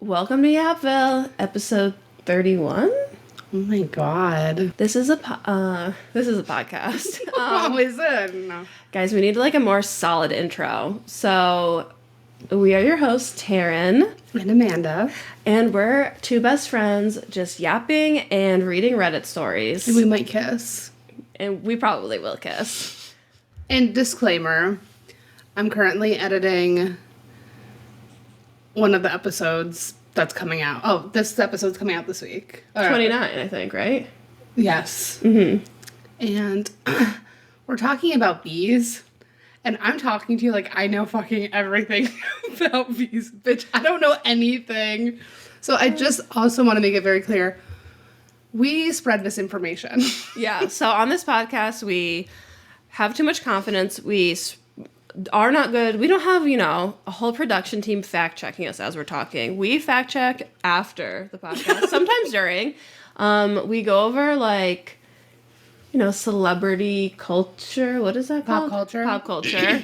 Welcome to Yappville, episode 31. Oh my god. This is a podcast. Is it? No. Guys, we need like a more solid intro. So, we are your hosts, Taryn. And Amanda. And we're two best friends just yapping and reading Reddit stories. And we might kiss. And we probably will kiss. And disclaimer, I'm currently editing one of the episodes that's coming out. Oh, this episode's coming out this week. 29, I think, right? Yes. Mm-hmm. And we're talking about bees. And I'm talking to you like I know fucking everything about bees. Bitch, I don't know anything. So I just also want to make it very clear. We spread misinformation. Yeah. So on this podcast, we have too much confidence. We are not good. We don't have, a whole production team fact checking us as we're talking. We fact check after the podcast, sometimes during. We go over celebrity culture. What is that called? Pop culture. Pop culture.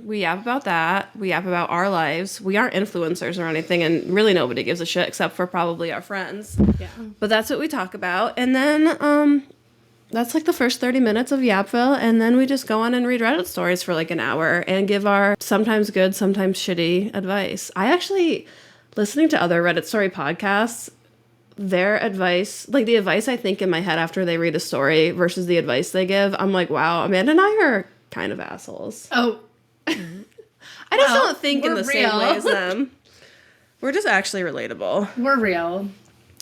We yap about that. We yap about our lives. We aren't influencers or anything, and really nobody gives a shit except for probably our friends. Yeah. But that's what we talk about. And then that's like the first 30 minutes of Yappville, and then we just go on and read Reddit stories for like an hour and give our sometimes good, sometimes shitty advice. I actually, listening to other Reddit story podcasts, their advice, like the advice I think in my head after they read a story versus the advice they give, I'm like, wow, Amanda and I are kind of assholes. Oh. I just don't think in the same way as them. We're just actually relatable. We're real.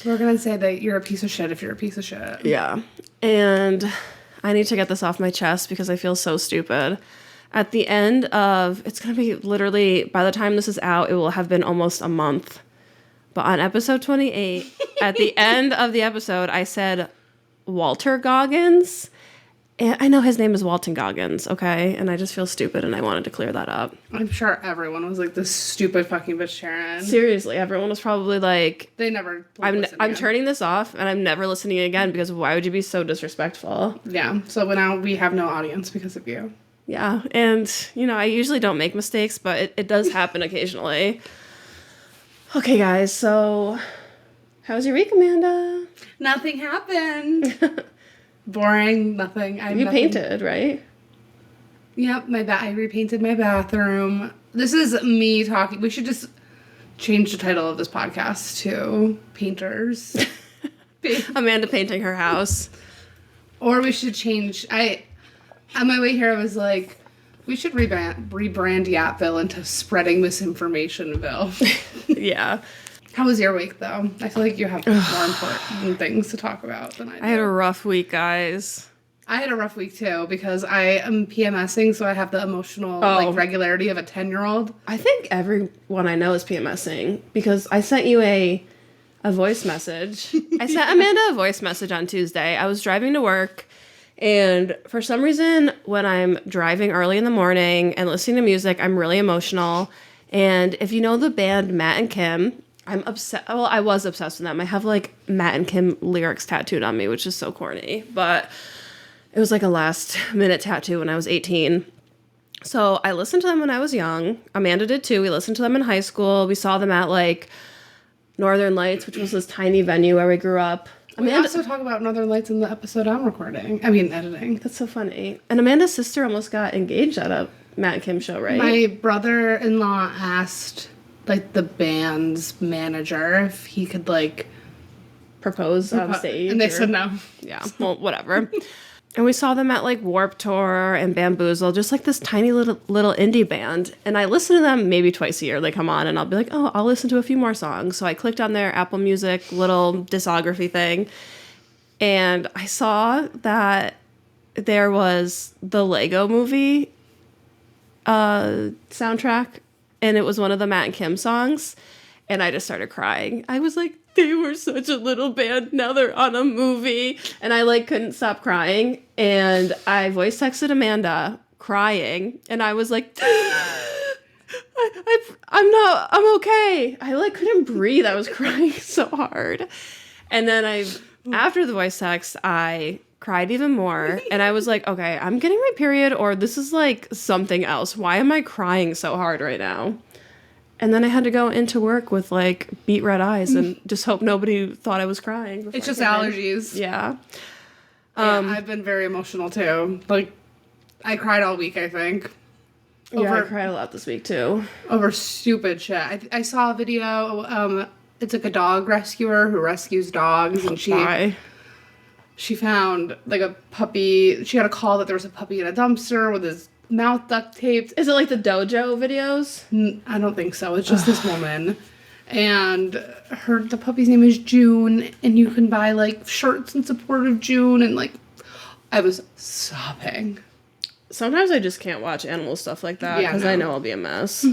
We're going to say that you're a piece of shit if you're a piece of shit. Yeah. And I need to get this off my chest because I feel so stupid. At the end of, it's going to be literally, by the time this is out, it will have been almost a month. But on episode 28, at the end of the episode, I said Walter Goggins. And I know his name is Walton Goggins, okay? And I just feel stupid and I wanted to clear that up. I'm sure everyone was like, this stupid fucking bitch Sharon. Seriously, everyone was probably like... They never... I'm turning this off and I'm never listening again because why would you be so disrespectful? Yeah, so now we have no audience because of you. Yeah, and, I usually don't make mistakes, but it does happen occasionally. Okay, guys, so... How was your week, Amanda? Nothing happened. Boring, nothing. You painted, right? Yep, I repainted my bathroom. This is me talking. We should just change the title of this podcast to Painters. Amanda painting her house. Or we should change... On my way here, I was like, we should rebrand Yappville into Spreading Misinformationville. Yeah. How was your week, though? I feel like you have more important things to talk about than I do. I had a rough week, guys. I had a rough week, too, because I am PMSing, so I have the emotional regularity of a 10-year-old. I think everyone I know is PMSing, because I sent you a voice message. I sent Amanda a voice message on Tuesday. I was driving to work, and for some reason, when I'm driving early in the morning and listening to music, I'm really emotional. And if you know the band Matt and Kim... I'm obsessed. Well, I was obsessed with them. I have like Matt and Kim lyrics tattooed on me, which is so corny, but it was like a last minute tattoo when I was 18. So I listened to them when I was young. Amanda did too. We listened to them in high school. We saw them at like Northern Lights, which was this tiny venue where we grew up. We also talk about Northern Lights in the episode I'm recording. I mean, editing. That's so funny. And Amanda's sister almost got engaged at a Matt and Kim show, right? My brother-in-law asked... the band's manager, if he could, propose on stage. And they said no. Yeah, well, whatever. And we saw them at, Warped Tour and Bamboozle, just, this tiny little indie band. And I listen to them maybe twice a year. They come on, and I'll be like, oh, I'll listen to a few more songs. So I clicked on their Apple Music little discography thing, and I saw that there was the Lego Movie soundtrack, and it was one of the Matt and Kim songs, and I just started crying. I was like, they were such a little band, now they're on a movie, and I couldn't stop crying, and I voice texted Amanda crying, and I was like, I'm okay. I couldn't breathe. I was crying so hard, and then after the voice text, I cried even more, and I was like, okay, I'm getting my period, or this is something else. Why am I crying so hard right now? And then I had to go into work with like beet red eyes and just hope nobody thought I was crying. before It's I just came in. allergies. Yeah. Yeah, I've been very emotional too. Like, I cried all week, I think. Yeah, I cried a lot this week too. Over stupid shit. I saw a video. It's like a dog rescuer who rescues dogs, and she found like a puppy. She got a call that there was a puppy in a dumpster with his mouth duct taped. Is it like the dojo videos? I don't think so. It's just this woman. And the puppy's name is June, and you can buy like shirts in support of June, and like I was sobbing. Sometimes I just can't watch animal stuff like that because I know I'll be a mess.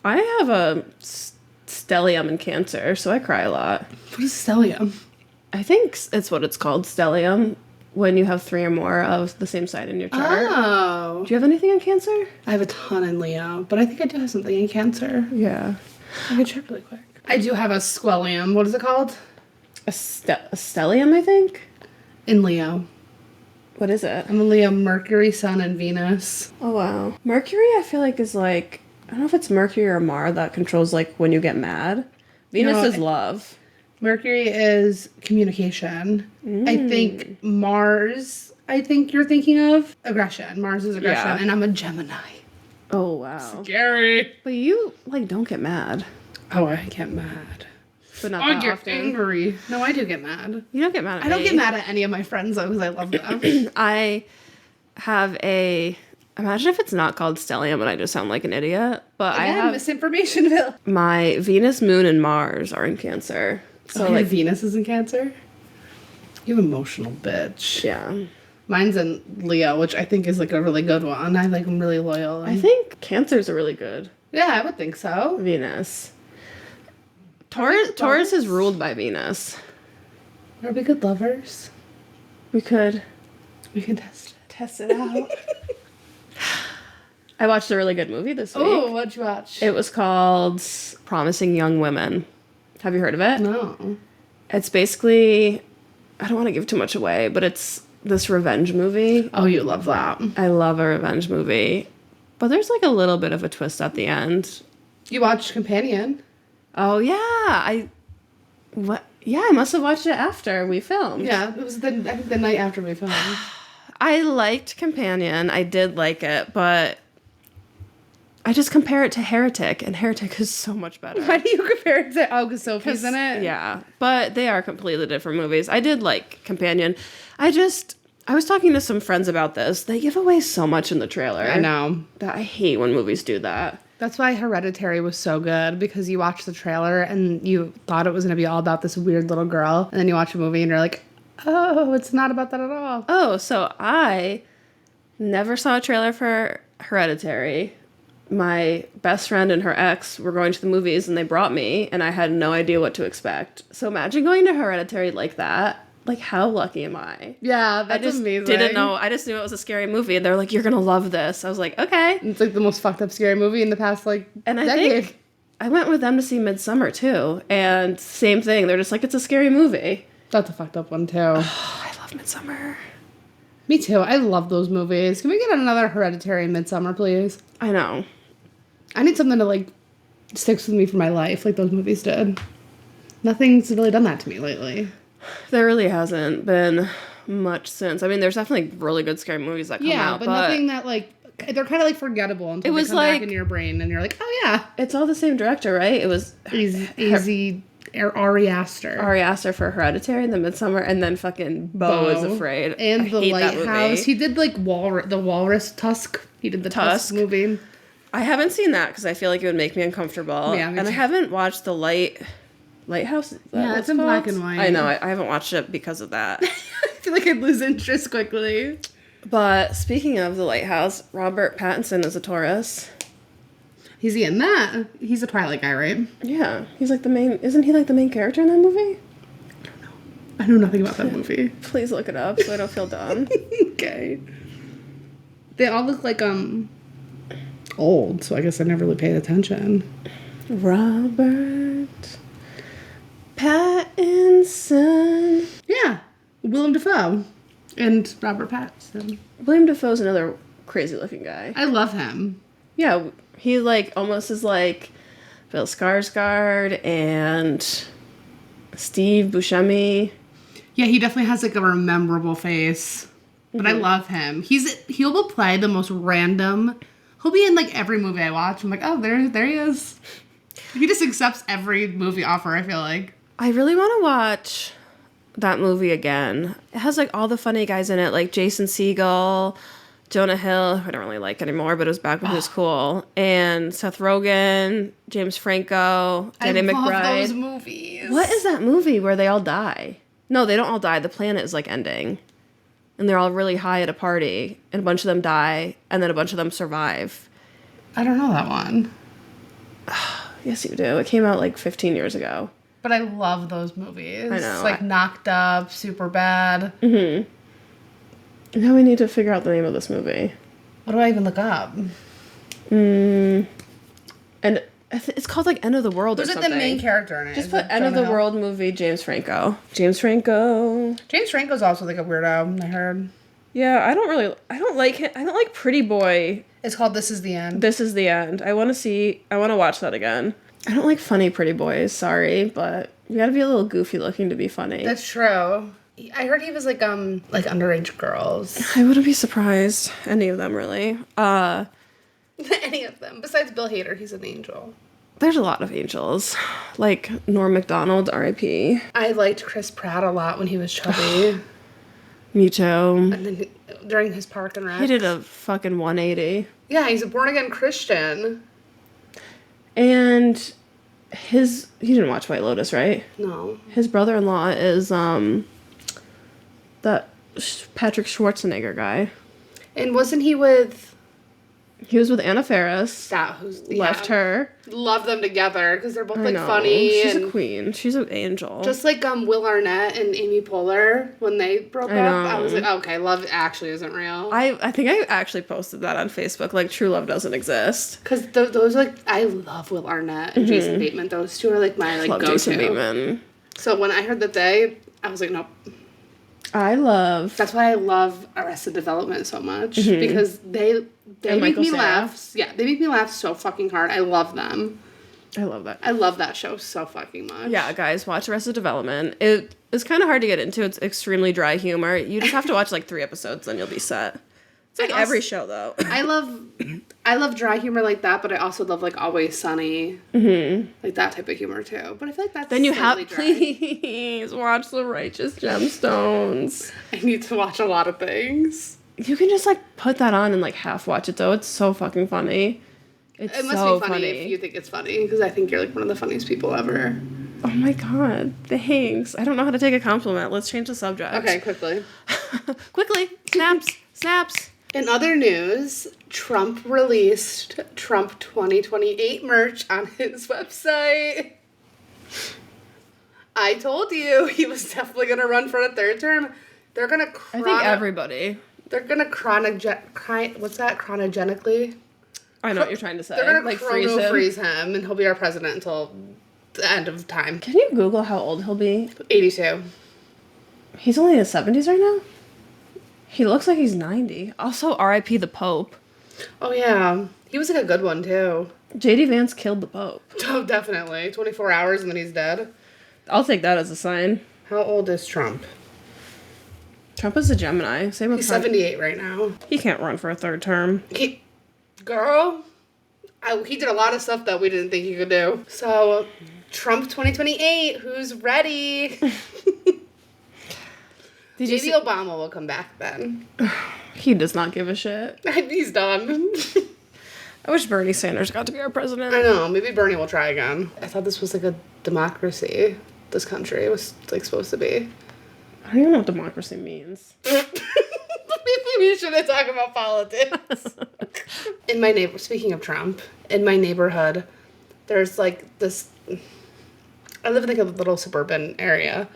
I have a stellium and cancer, so I cry a lot. What is stellium? I think it's what it's called, stellium, when you have 3 or more of the same side in your chart. Oh. Do you have anything in Cancer? I have a ton in Leo, but I think I do have something in Cancer. Yeah. I can check really quick. I do have a squellium. What is it called? A stellium, I think? In Leo. What is it? I'm a Leo, Mercury, Sun, and Venus. Oh, wow. Mercury, I feel like, is like, I don't know if it's Mercury or Mars that controls, like, when you get mad. Venus is love. Mercury is communication. I think Mars, you're thinking of aggression. Mars is aggression, Yeah. and I'm a Gemini. Oh, wow. Scary. But you, like, don't get mad. Oh, I get mad. But not I that get often. angry. No, I do get mad. You don't get mad at I don't me. get mad at any of my friends, though, because I love them. I have imagine if it's not called stellium and I just sound like an idiot, but I have Misinformationville. my Venus, Moon, and Mars are in Cancer. So, So, like, Venus is in Cancer? You emotional bitch. yeah. Mine's in Leo, which I think is, like, a really good one. I'm really loyal. I think Cancer's a really good Yeah, I would think so. Venus. Taurus is ruled by Venus. Are we good lovers? We could We can test test it out. I watched a really good movie this week. Oh, what'd you watch? It was called Promising Young Women. Have you heard of it? No. It's basically, I don't want to give too much away, but it's this revenge movie. Oh, you love that. I love a revenge movie. But there's like a little bit of a twist at the end. You watched Companion. Oh, yeah. I must have watched it after we filmed. Yeah, it was I think the night after we filmed. I liked Companion. I did like it, but I just compare it to Heretic, and Heretic is so much better. Why do you compare it to because Sophie's in it? Yeah, but they are completely different movies. I did like Companion. I was talking to some friends about this. They give away so much in the trailer. I know. That I hate when movies do that. That's why Hereditary was so good, because you watched the trailer and you thought it was going to be all about this weird little girl, and then you watch a movie and you're like, oh, it's not about that at all. Oh, so I never saw a trailer for Hereditary. My best friend and her ex were going to the movies and they brought me, and I had no idea what to expect. So imagine going to Hereditary like that. Like, how lucky am I? Yeah, that's I just amazing. didn't know. I just knew it was a scary movie. And they're like, you're going to love this. I was like, okay. It's like the most fucked up scary movie in the past, like, And I decade. think I went with them to see Midsummer, too. And same thing. They're just like, it's a scary movie. That's a fucked up one, too. I love Midsummer. Me too. I love those movies. Can we get another Hereditary Midsummer, please? I know. I need something to, like, sticks with me for my life, like those movies did. Nothing's really done that to me lately. There really hasn't been much since. I mean, there's definitely really good scary movies that come out. But nothing that, like, they're kind of, like, forgettable until It was they come back like- in your brain, and you're like, oh, yeah. It's all the same director, right? It was Ari Aster. Ari Aster for Hereditary and then Midsummer, and then fucking Beau is Afraid. And I The hate that Lighthouse. movie. He did, like, the Walrus Tusk. He did the Tusk movie. I haven't seen that because I feel like it would make me uncomfortable. Yeah, me and I too. haven't watched The Lighthouse. Is that Yeah, what it's in black and white. I know. I haven't watched it because of that. I feel like I'd lose interest quickly. But speaking of The Lighthouse, Robert Pattinson is a Taurus. Is he in that? He's a Twilight guy, right? Yeah, he's like the main. Isn't he like the main character in that movie? I know nothing about that movie. Please look it up so I don't feel dumb. Okay. They all look like old, so I guess I never really paid attention. Robert Pattinson. Yeah. Willem Dafoe and Robert Pattinson. William Dafoe's another crazy looking guy. I love him. Yeah, he like almost is like Bill Skarsgård and Steve Buscemi. Yeah, he definitely has like a memorable face. But I love him. He will play the most random. He'll be in like every movie I watch. I'm like, oh, there he is. He just accepts every movie offer, I feel like. I really want to watch that movie again. It has like all the funny guys in it, like Jason Segel, Jonah Hill, who I don't really like anymore, but it was back when he was cool, and Seth Rogen, James Franco, Danny McBride. I love those movies. What is that movie where they all die? No, they don't all die. The planet is like ending. And they're all really high at a party, and a bunch of them die, and then a bunch of them survive. I don't know that one. Yes, you do. It came out like 15 years ago. But I love those movies. I know. It's like Knocked Up, Super Bad. Mm-hmm. Now we need to figure out the name of this movie. What do I even look up? And it's called like End of the World or something. Who's like the main character in it? Just put End of the World movie, James Franco. James Franco. James Franco's also like a weirdo, I heard. Yeah, I don't like him. I don't like Pretty Boy. It's called This Is the End. This Is the End. I want to watch that again. I don't like funny pretty boys, sorry, but you gotta be a little goofy looking to be funny. That's true. I heard he was like underage girls. I wouldn't be surprised. Any of them, really. Any of them. Besides Bill Hader, he's an angel. There's a lot of angels. Like Norm Macdonald, R.I.P. I liked Chris Pratt a lot when he was chubby. Me too. And then during his Park and Rec. He did a fucking 180. Yeah, he's a born-again Christian. And you didn't watch White Lotus, right? No. His brother-in-law is, that Patrick Schwarzenegger guy. And wasn't he with... He was with Anna Faris. Left her. Love them together because they're both I like know. funny. She's a queen. She's an angel. Just like Will Arnett and Amy Poehler when they broke up. I was like, okay, love actually isn't real. I think I actually posted that on Facebook. Like, true love doesn't exist. Because those like I love Will Arnett and Jason Bateman. Those two are like my like Love go-to. Jason Bateman. So when I heard that I was like, nope. That's why I love Arrested Development so much because they make me laugh. Yeah, they make me laugh so fucking hard. I love them. I love that. I love that show so fucking much. Yeah, guys, watch Arrested Development. It's kind of hard to get into. It's extremely dry humor. You just have to watch like 3 episodes, then you'll be set. It's like every show, though. I love dry humor like that, but I also love like Always Sunny, like that type of humor too. But I feel like that's then you slightly have please watch The Righteous Gemstones. I need to watch a lot of things. You can just like put that on and like half watch it though. It's so fucking funny. It must be funny if you think it's funny because I think you're like one of the funniest people ever. Oh my god, thanks. I don't know how to take a compliment. Let's change the subject. Okay, quickly. Quickly. Snaps. In other news, Trump released Trump 2028 merch on his website. I told you he was definitely going to run for a 3rd term. They're going to I think everybody. They're going to chronogenically? I know what you're trying to say. They're going to like freeze him, and he'll be our president until the end of time. Can you Google how old he'll be? 82. He's only in his 70s right now? He looks like he's 90. Also, R.I.P. the Pope. Oh, yeah. He was like a good one, too. J.D. Vance killed the Pope. Oh, definitely. 24 hours and then he's dead. I'll take that as a sign. How old is Trump? Trump is a Gemini. Same with He's Trump. 78 right now. He can't run for a 3rd term. He did a lot of stuff that we didn't think he could do. So, Trump 2028, who's ready? J.D. Obama will come back then. He does not give a shit. He's done. I wish Bernie Sanders got to be our president. I know. Maybe Bernie will try again. I thought this was like a democracy. This country was like supposed to be. I don't even know what democracy means. Maybe we shouldn't talk about politics. Speaking of Trump, in my neighborhood, there's like this. I live in like a little suburban area.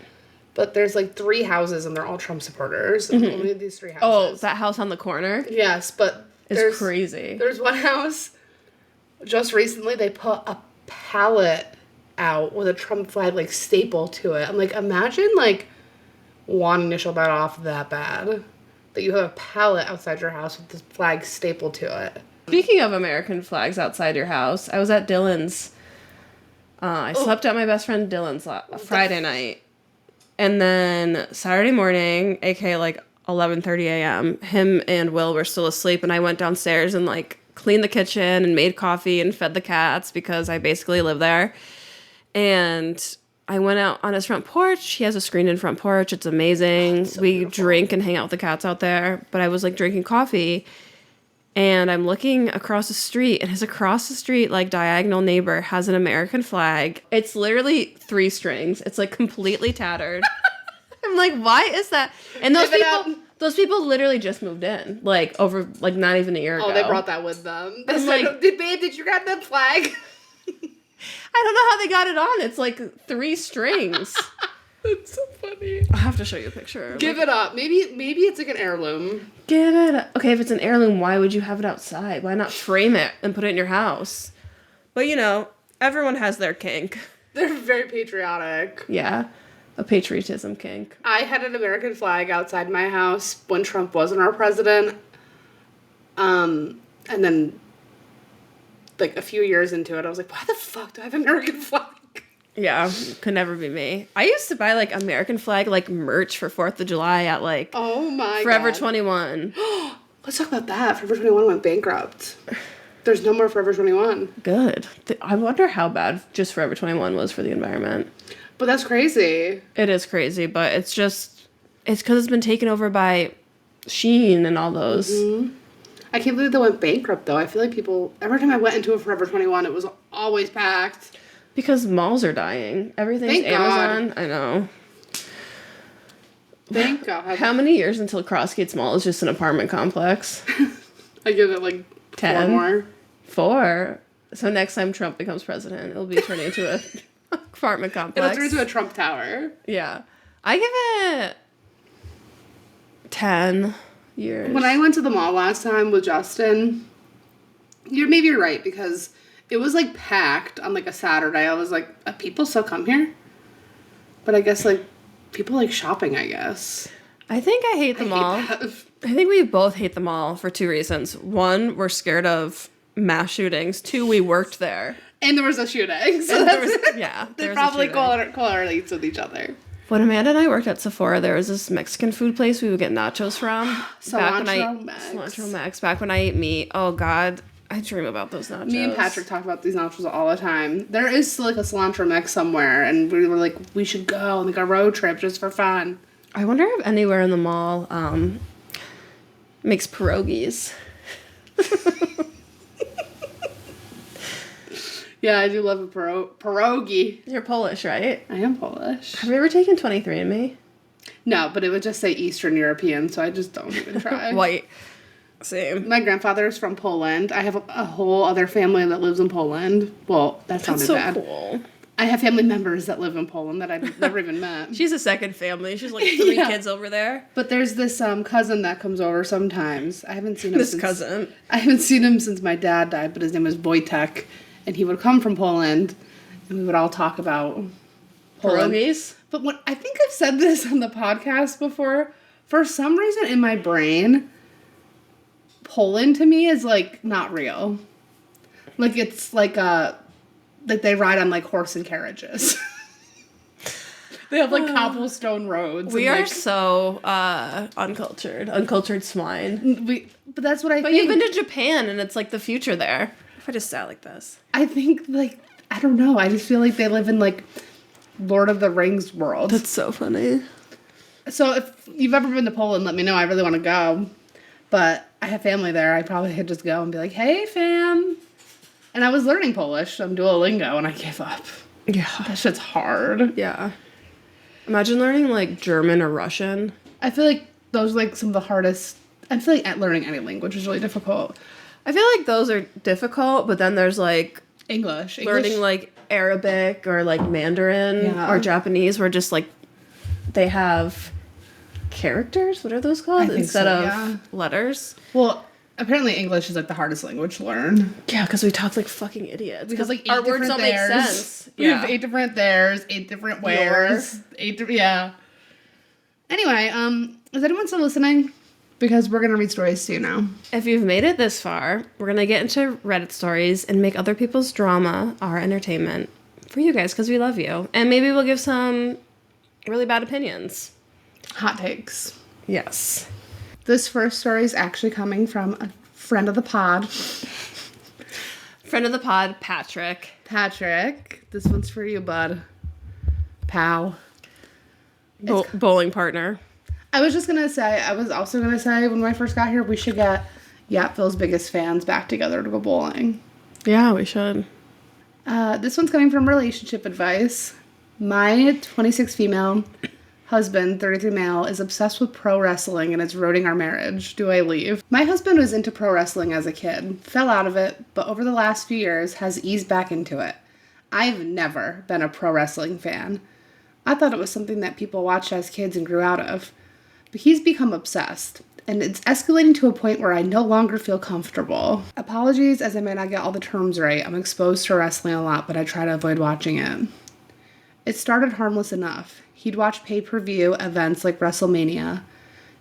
But there's like 3 houses and they're all Trump supporters. And only these 3 houses. Oh, that house on the corner? Yes, but it's crazy. There's one house, just recently they put a pallet out with a Trump flag like stapled to it. I'm like, imagine like wanting to show that off that bad. That you have a pallet outside your house with this flag stapled to it. Speaking of American flags outside your house, I was at Dylan's I slept at my best friend Dylan's Friday night. And then Saturday morning, aka like 11:30 a.m., him and Will were still asleep, and I went downstairs and like cleaned the kitchen and made coffee and fed the cats because I basically live there. And I went out on his front porch. He has a screened-in front porch. It's amazing. So we beautiful. drink and hang out with the cats out there. But I was like drinking coffee, and I'm looking across the street, and his across the street, like, diagonal neighbor has an American flag. It's literally 3 strings. It's, like, completely tattered. I'm like, why is that? And those people literally just moved in, like, over, like, not even a year ago. Oh, they brought that with them. I'm like, did you grab that flag? I don't know how they got it on. It's, like, 3 strings. That's so funny. I'll have to show you a picture. Give it up. Maybe it's like an heirloom. Give it up. Okay, if it's an heirloom, why would you have it outside? Why not frame it and put it in your house? But, you know, everyone has their kink. They're very patriotic. Yeah, a patriotism kink. I had an American flag outside my house when Trump wasn't our president. And then, like, a few years into it, I was like, why the fuck do I have an American flag? Yeah, could never be me. I used to buy, like, American flag, like, merch for 4th of July at, like, Oh my Forever God. 21. Let's talk about that. Forever 21 went bankrupt. There's no more Forever 21. Good. I wonder how bad just Forever 21 was for the environment. But that's crazy. It is crazy, but it's just, it's because it's been taken over by Shein and all those. Mm-hmm. I can't believe they went bankrupt, though. I feel like people, every time I went into a Forever 21, it was always packed. Because malls are dying. Everything's Thank God. Amazon. I know. Thank God. How many years until Crossgates Mall is just an apartment complex? I give it like 10 4 more. 4. So next time Trump becomes president, it'll be turning into a apartment complex. It'll turn into a Trump tower. Yeah. I give it 10 years. When I went to the mall last time with Justin, maybe you're right, because it was like packed on like a Saturday. I was like, people still come here? But I guess like people like shopping, I guess. I think I hate the mall. Hate that. I think we both hate the mall for 2 reasons. 1, we're scared of mass shootings. 2, we worked there. And there was a shooting. So they probably correlates with each other. When Amanda and I worked at Sephora, there was this Mexican food place we would get nachos from. Cilantro Max. Back when I ate meat. Oh, God. I dream about those nachos. Me and Patrick talk about these nachos all the time. There is like a cilantro mix somewhere, and we were like, we should go on like a road trip just for fun. I wonder if anywhere in the mall makes pierogies. Yeah, I do love a pierogi. You're Polish, right? I am Polish. Have you ever taken 23andMe? No, but it would just say Eastern European, so I just don't even try. White. Same. My grandfather is from Poland. I have a whole other family that lives in Poland. Well, that sounded bad. That's so cool. I have family members that live in Poland that I've never even met. She's a second family. She's like 3 kids over there. But there's this cousin that comes over sometimes. I haven't seen him cousin. I haven't seen him since my dad died, but his name is Wojtek. And he would come from Poland, and we would all talk about Poland. Pierogies? But I think I've said this on the podcast before. For some reason in my brain, Poland to me is like not real. Like it's like they ride on like horse and carriages. They have like cobblestone roads. We are so uncultured swine. But that's what I think. But you've been to Japan, and it's like the future there. If I just sat like this. I think like, I don't know. I just feel like they live in like Lord of the Rings world. That's so funny. So if you've ever been to Poland, let me know. I really want to go. But I have family there. I probably could just go and be like, hey, fam. And I was learning Polish on Duolingo, and I gave up. Yeah. That shit's hard. Yeah. Imagine learning, like, German or Russian. I feel like those are, like, some of the hardest... I feel like learning any language is really difficult. I feel like those are difficult, but then there's, like... English. Learning, like, Arabic or, like, Mandarin or Japanese, where just, like, they have characters? What are those called? Instead of letters. Well, apparently English is, like, the hardest language to learn. Yeah, because we talk like fucking idiots. Because, like, our words don't make sense. We have 8 different theirs, 8 different wheres. 8 different... Yeah. Anyway, is anyone still listening? Because we're going to read stories to you now. If you've made it this far, we're going to get into Reddit stories and make other people's drama our entertainment for you guys because we love you. And maybe we'll give some really bad opinions. Hot takes. Yes. This first story is actually coming from a friend of the pod. Friend of the pod, Patrick. Patrick, this one's for you, bud. Pal. Bowling partner. I was also going to say, when I first got here, we should get Yappville's biggest fans back together to go bowling. Yeah, we should. This one's coming from relationship advice. My 26 female husband, 33 male, is obsessed with pro wrestling and it's eroding our marriage. Do I leave? My husband was into pro wrestling as a kid, fell out of it, but over the last few years has eased back into it. I've never been a pro wrestling fan. I thought it was something that people watched as kids and grew out of. But he's become obsessed, and it's escalating to a point where I no longer feel comfortable. Apologies as I may not get all the terms right. I'm exposed to wrestling a lot, but I try to avoid watching it. It started harmless enough. He'd watch pay-per-view events like WrestleMania.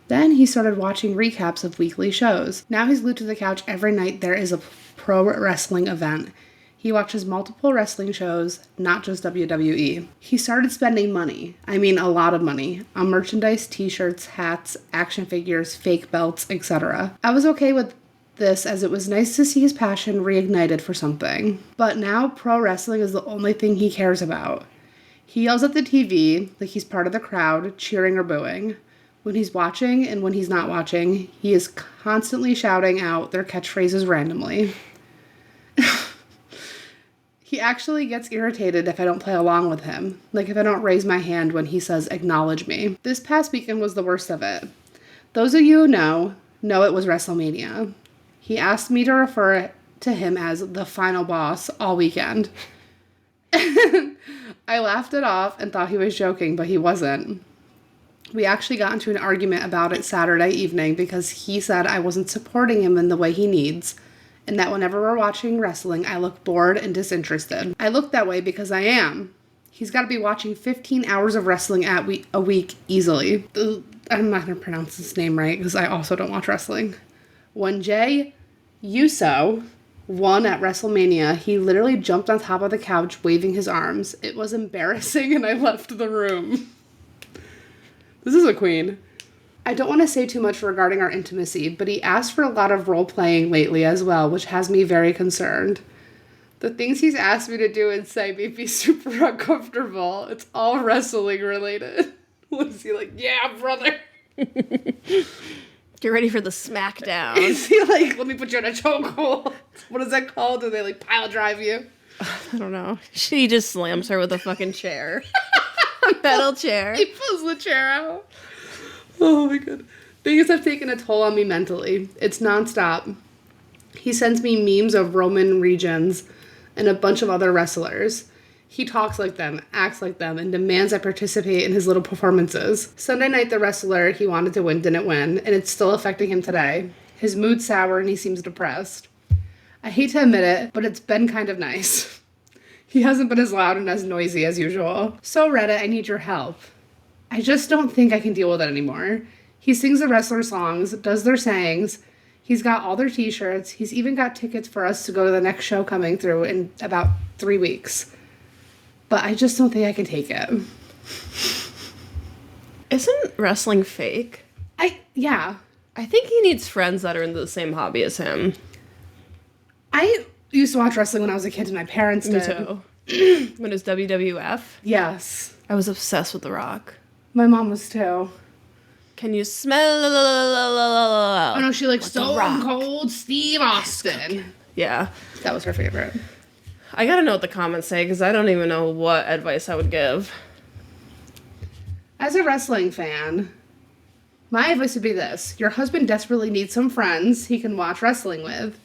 Then he started watching recaps of weekly shows. Now he's glued to the couch every night there is a pro wrestling event. He watches multiple wrestling shows, not just WWE. He started spending money, I mean a lot of money, on merchandise, t-shirts, hats, action figures, fake belts, etc. I was okay with this as it was nice to see his passion reignited for something. But now pro wrestling is the only thing he cares about. He yells at the TV like he's part of the crowd, cheering or booing. When he's watching and when he's not watching, he is constantly shouting out their catchphrases randomly. He actually gets irritated if I don't play along with him, like if I don't raise my hand when he says, "Acknowledge me." This past weekend was the worst of it. Those of you who know it was WrestleMania. He asked me to refer to him as the final boss all weekend. I laughed it off and thought he was joking, but he wasn't. We actually got into an argument about it Saturday evening because he said I wasn't supporting him in the way he needs, and that whenever we're watching wrestling, I look bored and disinterested. I look that way because I am. He's got to be watching 15 hours of wrestling a week easily. I'm not going to pronounce his name right because I also don't watch wrestling. When Jay Uso won at WrestleMania, he literally jumped on top of the couch waving his arms. It was embarrassing and I left the room. This is a queen. I don't want to say too much regarding our intimacy, but he asked for a lot of role-playing lately as well, which has me very concerned. The things he's asked me to do and say make me super uncomfortable. It's all wrestling related. What is he like? Yeah, brother. Get ready for the smackdown. Is he like, let me put you in a chokehold? What is that called? Do they like pile drive you? I don't know. She just slams her with a fucking chair. A metal chair. He pulls the chair out. Oh my god. Things have taken a toll on me mentally. It's nonstop. He sends me memes of Roman regions and a bunch of other wrestlers. He talks like them, acts like them, and demands I participate in his little performances. Sunday night, the wrestler he wanted to win didn't win, and it's still affecting him today. His mood's sour and he seems depressed. I hate to admit it, but it's been kind of nice. He hasn't been as loud and as noisy as usual. So Reddit, I need your help. I just don't think I can deal with it anymore. He sings the wrestler songs, does their sayings. He's got all their t-shirts. He's even got tickets for us to go to the next show coming through in about 3 weeks. But I just don't think I can take it. Isn't wrestling fake? Yeah. I think he needs friends that are into the same hobby as him. I used to watch wrestling when I was a kid and my parents did. Me too. When it was WWF? Yes. I was obsessed with The Rock. My mom was too. Can you smell? Oh no, she likes Stone Cold Steve Austin. Yeah. That was her favorite. I gotta know what the comments say because I don't even know what advice I would give. As a wrestling fan, my advice would be this. Your husband desperately needs some friends he can watch wrestling with.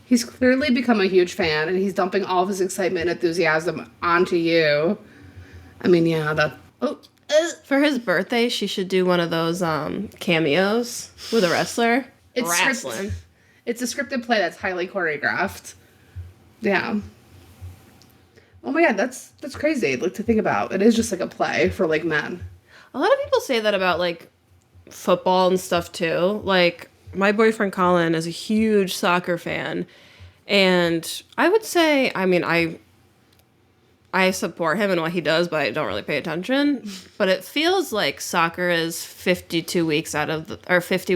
He's clearly become a huge fan, and he's dumping all of his excitement and enthusiasm onto you. I mean, yeah, that... For his birthday, she should do one of those cameos with a wrestler. It's wrestling. It's a scripted play that's highly choreographed. Yeah. Oh my god, that's crazy, like, to think about. It is just like a play for, like, men. A lot of people say that about, like, football and stuff, too. Like, my boyfriend Colin is a huge soccer fan. And I would say, I mean, I I support him and what he does, but I don't really pay attention. But it feels like soccer is 50 weeks out of the 52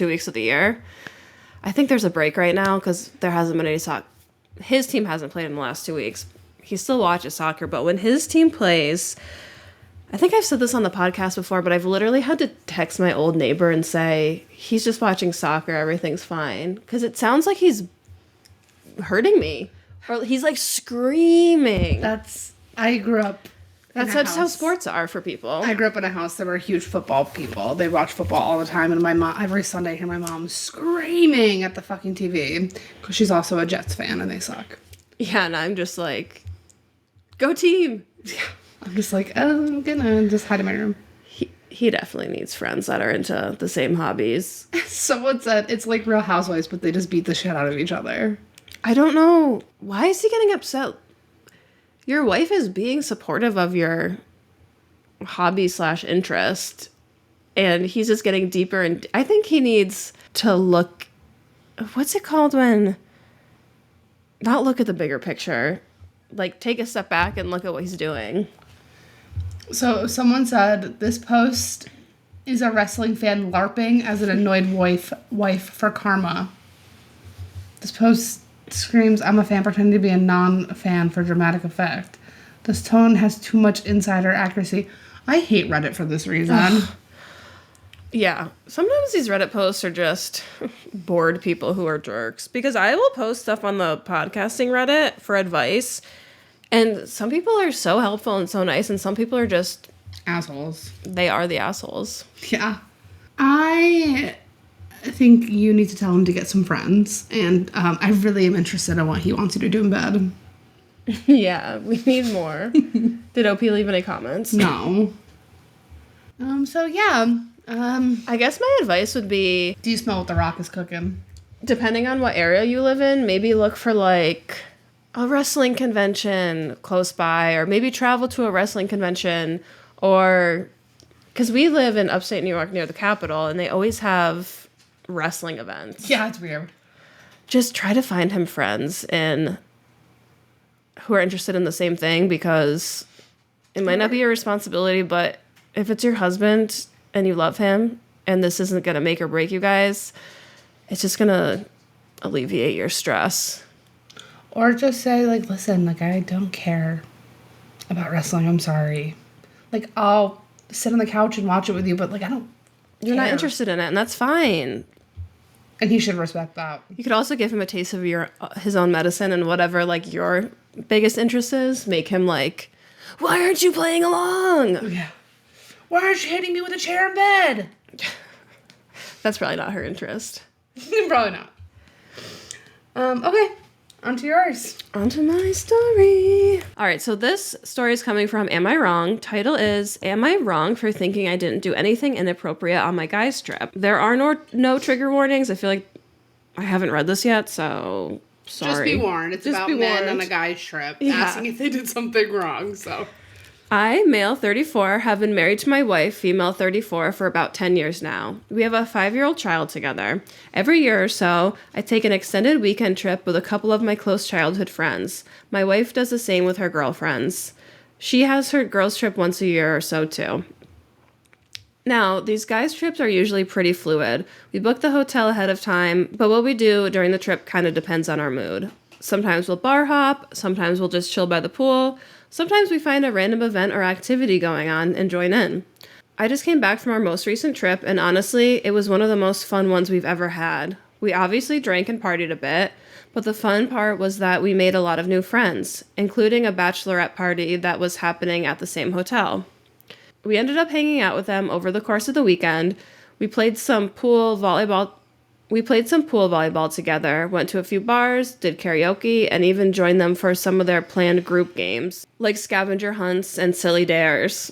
weeks of the year. I think there's a break right now because there hasn't been any soccer. His team hasn't played in the last 2 weeks. He still watches soccer, but when his team plays, I think I've said this on the podcast before, but I've literally had to text my old neighbor and say, he's just watching soccer, everything's fine. Because it sounds like he's hurting me. Or he's like screaming. I grew up That's how sports are for people. I grew up in a house that were huge football people. They watch football all the time, and my mom, every Sunday I hear my mom screaming at the fucking TV because she's also a Jets fan and they suck. Yeah, and I'm just like, go team. Yeah. I'm just like, oh, I'm gonna just hide in my room. He definitely needs friends that are into the same hobbies. Someone said it's like Real Housewives, but they just beat the shit out of each other. I don't know. Why is he getting upset? Your wife is being supportive of your hobby/interest, and he's just getting deeper. And I think he needs to look, what's it called when, not look at the bigger picture, like take a step back and look at what he's doing. So someone said this post is a wrestling fan LARPing as an annoyed wife for karma. This post screams, I'm a fan pretending to be a non-fan for dramatic effect. This tone has too much insider accuracy. I hate Reddit for this reason. Ugh. Yeah. Sometimes these Reddit posts are just bored people who are jerks. Because I will post stuff on the podcasting Reddit for advice. And some people are so helpful and so nice. And some people are just... assholes. They are the assholes. Yeah. I think you need to tell him to get some friends. And I really am interested in what he wants you to do in bed. Yeah, we need more. Did OP leave any comments? No. So yeah. I guess my advice would be... do you smell what The Rock is cooking? Depending on what area you live in, maybe look for like a wrestling convention close by, or maybe travel to a wrestling convention, or... because we live in upstate New York near the Capitol, and they always have wrestling events. Yeah, it's weird. Just try to find him friends who are interested in the same thing, because it might not be your responsibility, but if it's your husband and you love him and this isn't going to make or break you guys, it's just going to alleviate your stress. Or just say, like, listen, like, I don't care about wrestling. I'm sorry. Like, I'll sit on the couch and watch it with you, but, like, I don't You're not interested in it, and that's fine. And he should respect that. You could also give him a taste of his own medicine, and whatever, like, your biggest interest is, make him like, why aren't you playing along? Yeah. Why aren't you hitting me with a chair in bed? That's probably not her interest. Probably not. Okay. On to yours. On to my story. All right, so this story is coming from Am I Wrong? Title is, Am I Wrong for Thinking I Didn't Do Anything Inappropriate on My Guys Trip? There are no trigger warnings. I feel like I haven't read this yet, so sorry. Just be warned. It's just about men on a guy's trip asking if they did something wrong, so... I, male 34, have been married to my wife, female 34, for about 10 years now. We have a 5-year-old child together. Every year or so, I take an extended weekend trip with a couple of my close childhood friends. My wife does the same with her girlfriends. She has her girls' trip once a year or so, too. Now, these guys' trips are usually pretty fluid. We book the hotel ahead of time, but what we do during the trip kind of depends on our mood. Sometimes we'll bar hop, sometimes we'll just chill by the pool. Sometimes we find a random event or activity going on and join in. I just came back from our most recent trip, and honestly, it was one of the most fun ones we've ever had. We obviously drank and partied a bit, but the fun part was that we made a lot of new friends, including a bachelorette party that was happening at the same hotel. We ended up hanging out with them over the course of the weekend. We played some pool volleyball together, went to a few bars, did karaoke, and even joined them for some of their planned group games, like scavenger hunts and silly dares.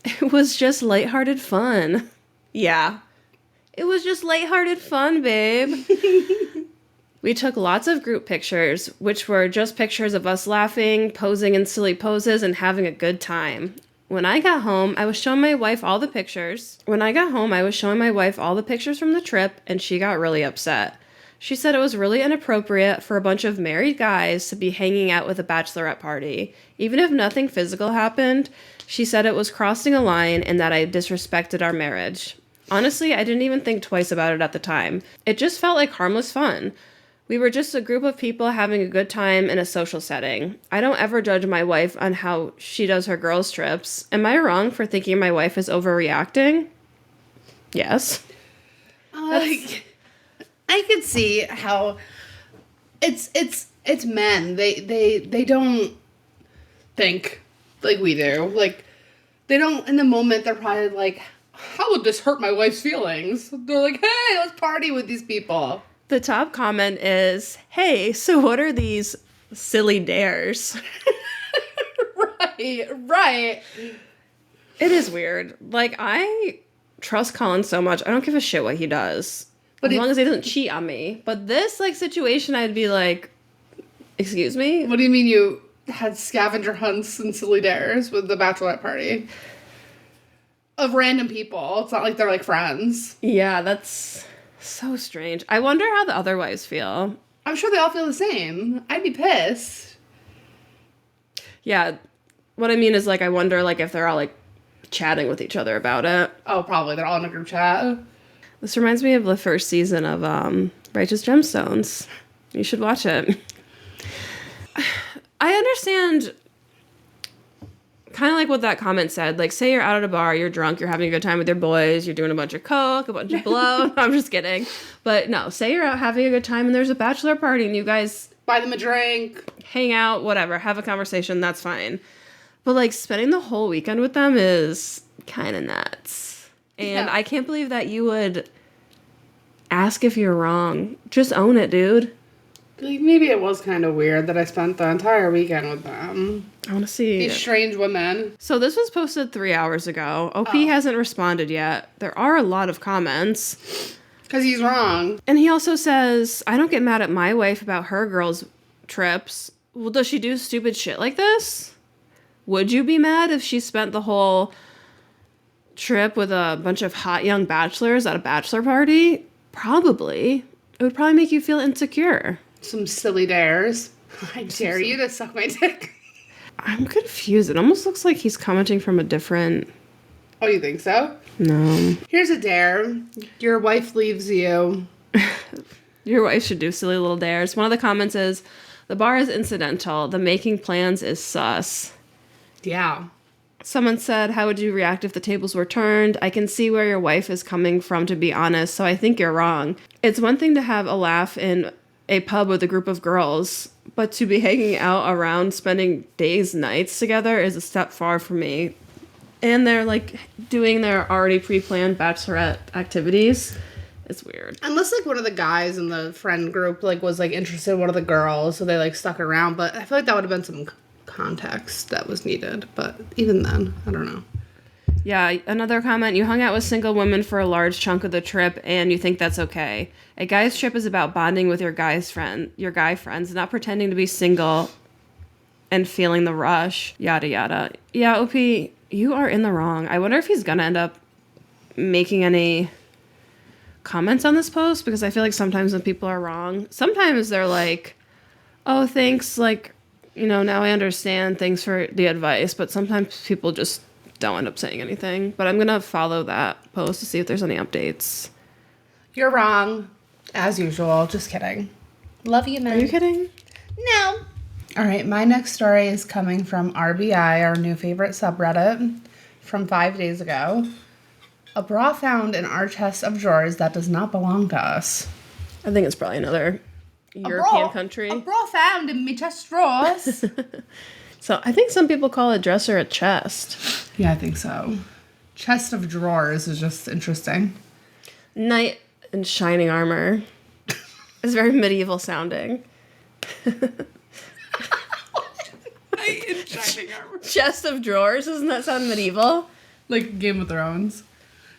It was just lighthearted fun. Yeah. It was just lighthearted fun, babe. We took lots of group pictures, which were just pictures of us laughing, posing in silly poses, and having a good time. When I got home, I was showing my wife all the pictures from the trip, and she got really upset. She said it was really inappropriate for a bunch of married guys to be hanging out with a bachelorette party. Even if nothing physical happened, she said it was crossing a line and that I disrespected our marriage. Honestly, I didn't even think twice about it at the time. It just felt like harmless fun. We were just a group of people having a good time in a social setting. I don't ever judge my wife on how she does her girls' trips. Am I wrong for thinking my wife is overreacting? Yes. I could see how it's men. They don't think like we do. Like, they don't, in the moment, they're probably like, how would this hurt my wife's feelings? They're like, hey, let's party with these people. The top comment is, hey, so what are these silly dares? Right. It is weird. Like, I trust Colin so much. I don't give a shit what he does. But as long as he doesn't cheat on me. But this, like, situation, I'd be like, excuse me? What do you mean you had scavenger hunts and silly dares with the bachelorette party? Of random people. It's not like they're, like, friends. Yeah, that's so strange. I wonder how the other wives feel. I'm sure they all feel the same. I'd be pissed. Yeah. What I mean is, like, I wonder, like, if they're all, like, chatting with each other about it. Oh, probably. They're all in a group chat. This reminds me of the first season of Righteous Gemstones. You should watch it. I understand kind of like what that comment said. Like, say you're out at a bar, you're drunk, you're having a good time with your boys, you're doing a bunch of coke, a bunch of blow. I'm just kidding. But no, say you're out having a good time and there's a bachelor party and you guys buy them a drink, hang out, whatever, have a conversation, that's fine. But, like, spending the whole weekend with them is kind of nuts. And I can't believe that you would ask if you're wrong. Just own it, dude. Like, maybe it was kind of weird that I spent the entire weekend with them. I want to see. These strange women. So this was posted 3 hours ago. OP hasn't responded yet. There are a lot of comments. Because he's wrong. And he also says, I don't get mad at my wife about her girls' trips. Well, does she do stupid shit like this? Would you be mad if she spent the whole trip with a bunch of hot young bachelors at a bachelor party? Probably. It would probably make you feel insecure. Some silly dares. I dare you to suck my dick. I'm confused. It almost looks like he's commenting from a different... Oh, you think so? No. Here's a dare. Your wife leaves you. Your wife should do silly little dares. One of the comments is, the bar is incidental. The making plans is sus. Yeah. Someone said, how would you react if the tables were turned? I can see where your wife is coming from, to be honest, so I think you're wrong. It's one thing to have a laugh in a pub with a group of girls, but to be hanging out around, spending days, nights together is a step far from me. And they're, like, doing their already pre-planned bachelorette activities. It's weird. Unless, like, one of the guys in the friend group, like, was, like, interested in one of the girls, so they, like, stuck around. But I feel like that would have been some context that was needed. But even then, I don't know. Yeah, another comment. You hung out with single women for a large chunk of the trip, and you think that's okay. A guy's trip is about bonding with your guy friends, not pretending to be single and feeling the rush. Yada yada. Yeah, OP, you are in the wrong. I wonder if he's gonna end up making any comments on this post, because I feel like sometimes when people are wrong, sometimes they're like, oh, thanks, like, you know, now I understand, thanks for the advice, but sometimes people just don't end up saying anything. But I'm gonna follow that post to see if there's any updates. You're wrong, as usual. Just kidding. Love you, man. Are you kidding? No. All right, my next story is coming from RBI, our new favorite subreddit, from 5 days ago. A bra found in our chest of drawers that does not belong to us. I think it's probably another European country. A bra found in me chest of drawers. So I think some people call a dresser a chest. Yeah, I think so. Chest of drawers is just interesting. Knight in shining armor. It's very medieval sounding. Knight in shining armor. Chest of drawers, doesn't that sound medieval? Like Game of Thrones.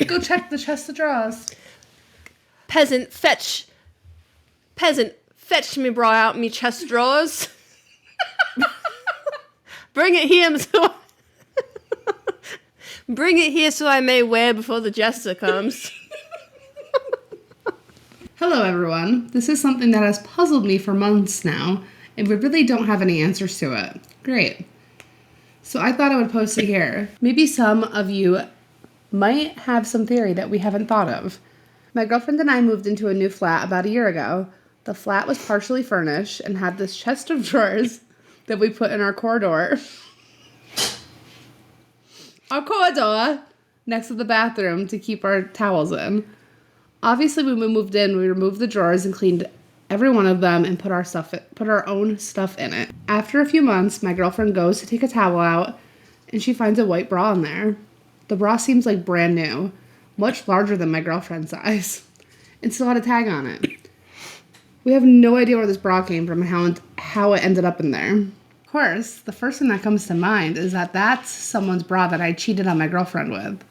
Go check the chest of drawers. Peasant, fetch me bra out me chest of drawers. Bring it here so I may wear before the jester comes. How Hello, everyone. This is something that has puzzled me for months now, and we really don't have any answers to it. Great. So I thought I would post it here. Maybe some of you might have some theory that we haven't thought of. My girlfriend and I moved into a new flat about a year ago. The flat was partially furnished and had this chest of drawers that we put in our corridor. Our corridor next to the bathroom to keep our towels in. Obviously, when we moved in, we removed the drawers and cleaned every one of them and put our own stuff in it. After a few months, my girlfriend goes to take a towel out and she finds a white bra in there. The bra seems like brand new, much larger than my girlfriend's size, and still had a tag on it. We have no idea where this bra came from and how it ended up in there. Of course, the first thing that comes to mind is that that's someone's bra that I cheated on my girlfriend with.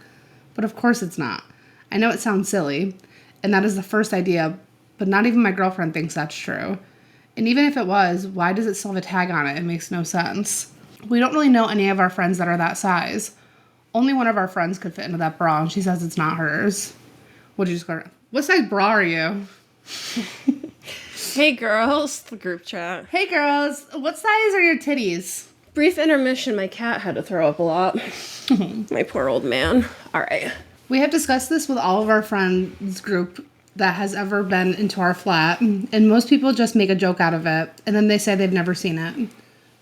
But of course it's not. I know it sounds silly, and that is the first idea, but not even my girlfriend thinks that's true. And even if it was, why does it still have a tag on it? It makes no sense. We don't really know any of our friends that are that size. Only one of our friends could fit into that bra, and she says it's not hers. What size bra are you? Hey girls, the group chat. Hey girls, what size are your titties? Brief intermission, my cat had to throw up a lot. My poor old man. All right. We have discussed this with all of our friends group that has ever been into our flat, and most people just make a joke out of it, and then they say they've never seen it.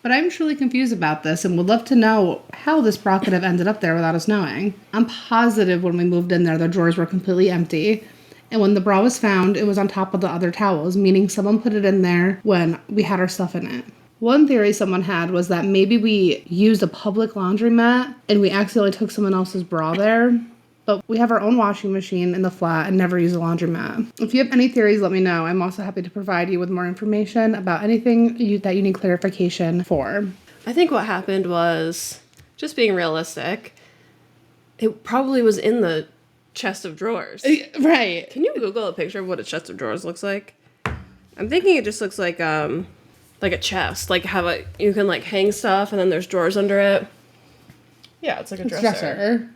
But I'm truly confused about this and would love to know how this bra could have ended up there without us knowing. I'm positive when we moved in there, the drawers were completely empty, and when the bra was found, it was on top of the other towels, meaning someone put it in there when we had our stuff in it. One theory someone had was that maybe we used a public laundromat and we accidentally took someone else's bra there. But we have our own washing machine in the flat and never use a laundromat. If you have any theories, let me know. I'm also happy to provide you with more information about anything that you need clarification for. I think what happened was, just being realistic, it probably was in the chest of drawers. Right. Can you Google a picture of what a chest of drawers looks like? I'm thinking it just looks like a chest. Like you can like hang stuff and then there's drawers under it. Yeah, it's like a dresser.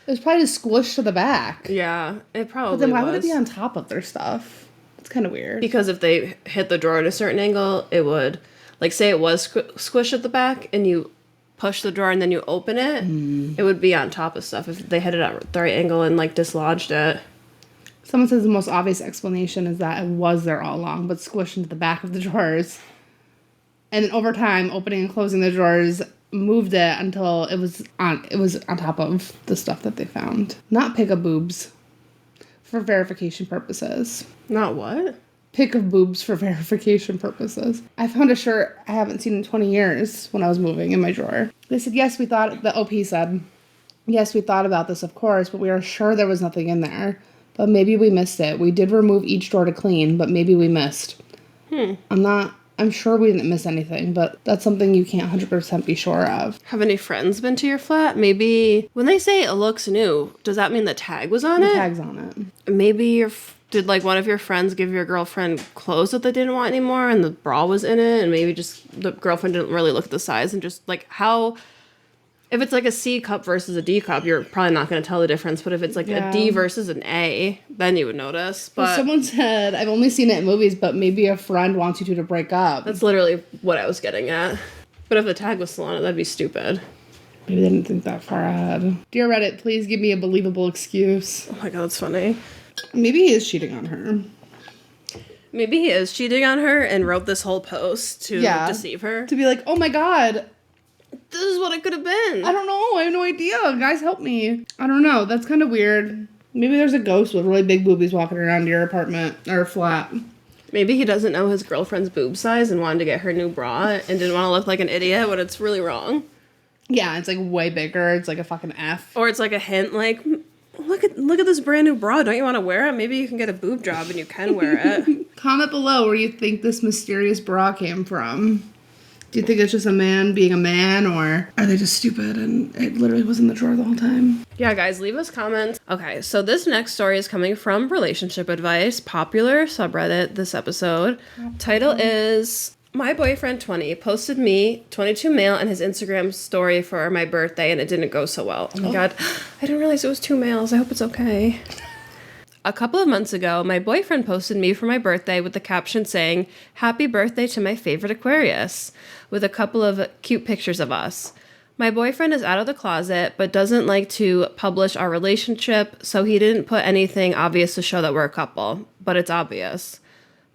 It was probably just squished to the back. Yeah, it probably was. But then why would it be on top of their stuff? It's kind of weird. Because if they hit the drawer at a certain angle, it would, like, say it was squished at the back and you push the drawer and then you open it, it would be on top of stuff if they hit it at the right angle and, like, dislodged it. Someone says the most obvious explanation is that it was there all along, but squished into the back of the drawers. And then over time, opening and closing the drawers moved it until it was on top of the stuff that they found. Not pick of boobs for verification purposes. Not what? Pick of boobs for verification purposes. I found a shirt I haven't seen in 20 years when I was moving in my drawer. They said, yes, we thought, the OP said, yes, we thought about this, of course, but we are sure there was nothing in there. But maybe we missed it. We did remove each drawer to clean, but maybe we missed. I'm sure we didn't miss anything, but that's something you can't 100% be sure of. Have any friends been to your flat? Maybe when they say it looks new, does that mean the tag was on it? The tag's on it. Maybe did like one of your friends give your girlfriend clothes that they didn't want anymore and the bra was in it, and maybe just the girlfriend didn't really look at the size and just like how... If it's like a C cup versus a D cup, you're probably not going to tell the difference. But if it's like a D versus an A, then you would notice. But well, someone said, I've only seen it in movies, but maybe a friend wants you to break up. That's literally what I was getting at. But if the tag was still on it, that'd be stupid. Maybe they didn't think that far ahead. Dear Reddit, please give me a believable excuse. Oh my god, that's funny. Maybe he is cheating on her. Maybe he is cheating on her and wrote this whole post to deceive her. To be like, oh my god, this is what it could have been. I don't know. I have no idea. Guys, help me. I don't know. That's kind of weird. Maybe there's a ghost with really big boobies walking around your apartment or flat. Maybe he doesn't know his girlfriend's boob size and wanted to get her new bra and didn't want to look like an idiot when it's really wrong. Yeah, it's like way bigger. It's like a fucking F. Or it's like a hint like, look at this brand new bra. Don't you want to wear it? Maybe you can get a boob job and you can wear it. Comment below where you think this mysterious bra came from. Do you think it's just a man being a man, or are they just stupid and it literally was in the drawer the whole time? Yeah, guys, leave us comments. Okay, so this next story is coming from Relationship Advice, popular subreddit this episode. Title is, My Boyfriend 20 posted me, 22 male, and his Instagram story for my birthday, and it didn't go so well. Oh my god, I didn't realize it was 2 males. I hope it's okay. A couple of months ago, my boyfriend posted me for my birthday with the caption saying, "Happy birthday to my favorite Aquarius," with a couple of cute pictures of us. My boyfriend is out of the closet, but doesn't like to publish our relationship, so he didn't put anything obvious to show that we're a couple, but it's obvious.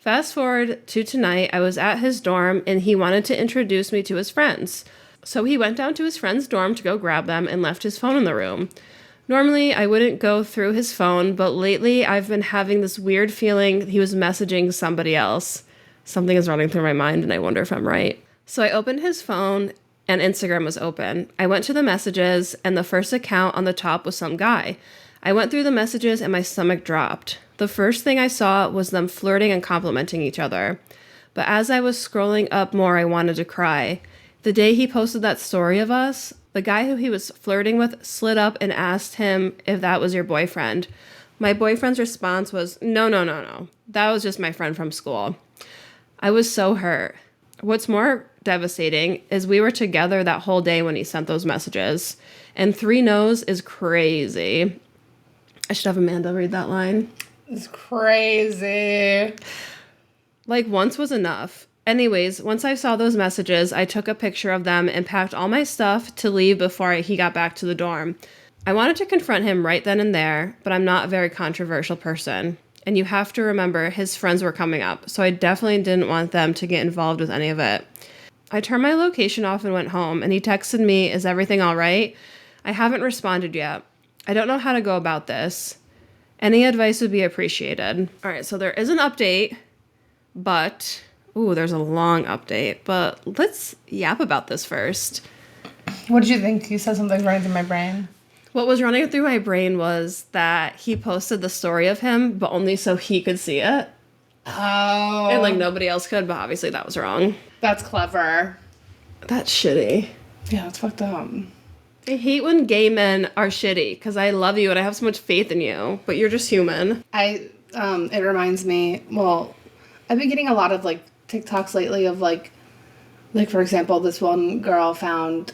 Fast forward to tonight, I was at his dorm, and he wanted to introduce me to his friends. So he went down to his friend's dorm to go grab them and left his phone in the room. Normally, I wouldn't go through his phone, but lately I've been having this weird feeling he was messaging somebody else. Something is running through my mind, and I wonder if I'm right. So I opened his phone, and Instagram was open. I went to the messages, and the first account on the top was some guy. I went through the messages, and my stomach dropped. The first thing I saw was them flirting and complimenting each other. But as I was scrolling up more, I wanted to cry. The day he posted that story of us, the guy who he was flirting with slid up and asked him if that was your boyfriend. My boyfriend's response was, no. That was just my friend from school. I was so hurt. What's more devastating is we were together that whole day when he sent those messages. And 3 no's is crazy. I should have Amanda read that line. It's crazy. Like, once was enough. Anyways, once I saw those messages, I took a picture of them and packed all my stuff to leave before he got back to the dorm. I wanted to confront him right then and there, but I'm not a very controversial person. And you have to remember, his friends were coming up, so I definitely didn't want them to get involved with any of it. I turned my location off and went home, and he texted me, "Is everything all right?" I haven't responded yet. I don't know how to go about this. Any advice would be appreciated. All right, so there is an update, but... Ooh, there's a long update, but let's yap about this first. What did you think? You said something running through my brain. What was running through my brain was that he posted the story of him, but only so he could see it. Oh. And, like, nobody else could, but obviously that was wrong. That's clever. That's shitty. Yeah, it's fucked up. I hate when gay men are shitty, because I love you and I have so much faith in you, but you're just human. It reminds me, well, I've been getting a lot of, like, TikToks lately of, like, for example, this one girl found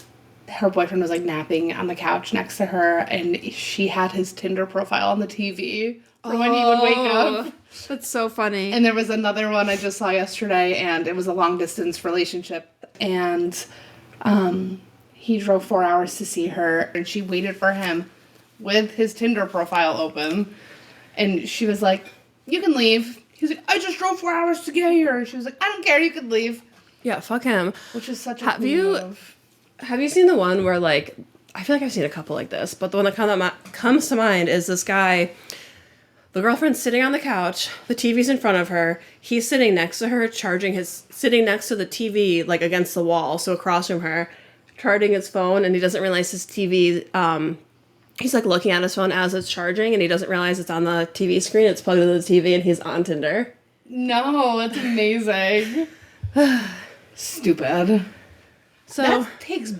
her boyfriend was, like, napping on the couch next to her, and she had his Tinder profile on the TV for when he would wake up. That's so funny. And there was another one I just saw yesterday, and it was a long-distance relationship, and he drove 4 hours to see her, and she waited for him with his Tinder profile open, and she was like, "You can leave." He's like, "I just drove 4 hours to get here." She was like, "I don't care, you can leave." Yeah, fuck him. Which is such a Have you seen the one where, like, I feel like I've seen a couple like this, but the one that comes to mind is this guy, the girlfriend's sitting on the couch, the TV's in front of her, he's sitting next to her, sitting next to the TV, like, against the wall, so across from her, charging his phone, and he doesn't realize his TV, he's, like, looking at his phone as it's charging, and he doesn't realize it's on the TV screen, it's plugged into the TV, and he's on Tinder. No, it's amazing. Stupid. So that takes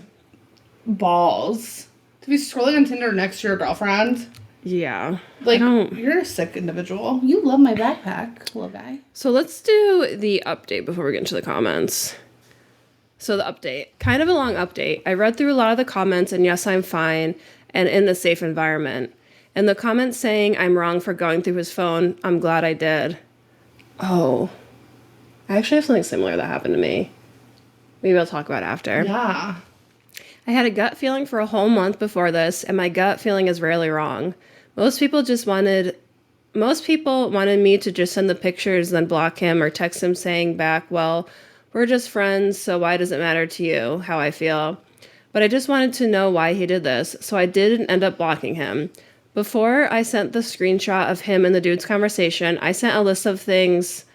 balls to be scrolling on Tinder next to your girlfriend. Yeah. Like, you're a sick individual. You love my backpack, little guy. So let's do the update before we get into the comments. So the update. Kind of a long update. I read through a lot of the comments, and yes, I'm fine, and in a safe environment. And the comments saying I'm wrong for going through his phone, I'm glad I did. Oh. I actually have something similar that happened to me. Maybe I'll talk about it after. Yeah. I had a gut feeling for a whole month before this, and my gut feeling is rarely wrong. Most people wanted me to just send the pictures, then block him or text him saying back, "Well, we're just friends, so why does it matter to you how I feel?" But I just wanted to know why he did this, so I didn't end up blocking him. Before I sent the screenshot of him and the dude's conversation, I sent a list of things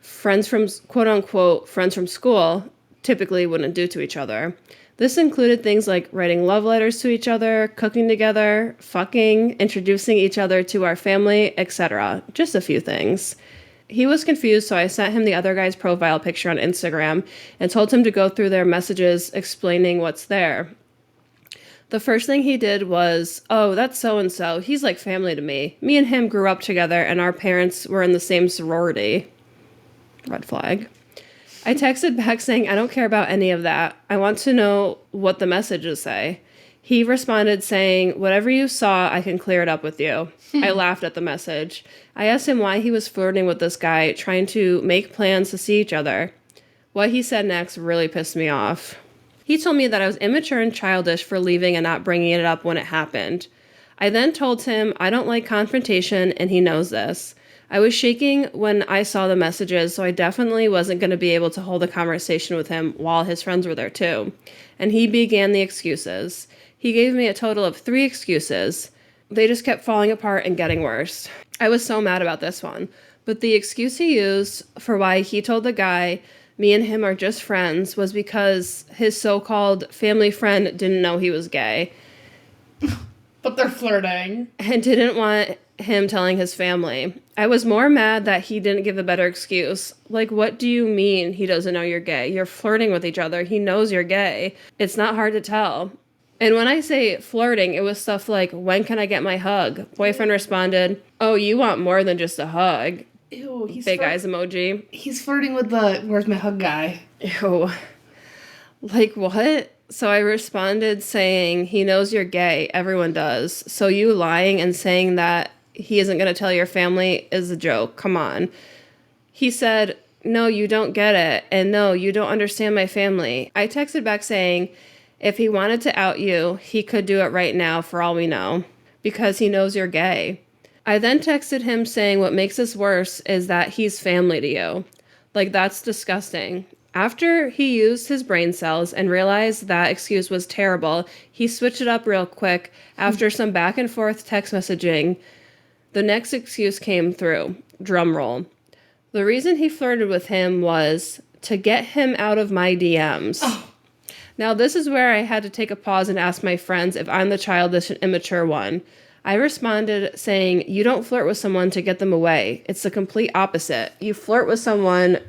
friends from, quote-unquote, friends from school typically wouldn't do to each other. This included things like writing love letters to each other, cooking together, fucking, introducing each other to our family, etc. Just a few things. He was confused, so I sent him the other guy's profile picture on Instagram and told him to go through their messages explaining what's there. The first thing he did was, "Oh, that's so-and-so. He's like family to me. Me and him grew up together, and our parents were in the same sorority." Red flag. I texted back saying, "I don't care about any of that. I want to know what the messages say." He responded saying, "Whatever you saw, I can clear it up with you." I laughed at the message. I asked him why he was flirting with this guy, trying to make plans to see each other. What he said next really pissed me off. He told me that I was immature and childish for leaving and not bringing it up when it happened. I then told him I don't like confrontation and he knows this. I was shaking when I saw the messages, so I definitely wasn't going to be able to hold a conversation with him while his friends were there too. And he began the excuses. He gave me a total of 3 excuses. They just kept falling apart and getting worse. I was so mad about this one. But the excuse he used for why he told the guy me and him are just friends was because his so-called family friend didn't know he was gay. But they're flirting. And didn't want him telling his family. I was more mad that he didn't give a better excuse. Like, what do you mean he doesn't know you're gay? You're flirting with each other. He knows you're gay. It's not hard to tell. And when I say flirting, it was stuff like, when can I get my hug? Boyfriend responded, oh, you want more than just a hug. Ew, Big eyes emoji. He's flirting with the where's my hug guy. Ew. Like, what? So I responded saying, he knows you're gay. Everyone does. So you lying and saying that he isn't going to tell your family is a joke. Come on. He said, no, you don't get it. And no, you don't understand my family. I texted back saying, if he wanted to out you, he could do it right now for all we know, because he knows you're gay. I then texted him saying what makes this worse is that he's family to you. Like, that's disgusting. After he used his brain cells and realized that excuse was terrible, he switched it up real quick after some back and forth text messaging. The next excuse came through. Drum roll. The reason he flirted with him was to get him out of my DMs. Oh. Now, this is where I had to take a pause and ask my friends if I'm the childish and immature one. I responded saying, you don't flirt with someone to get them away. It's the complete opposite. You flirt with someone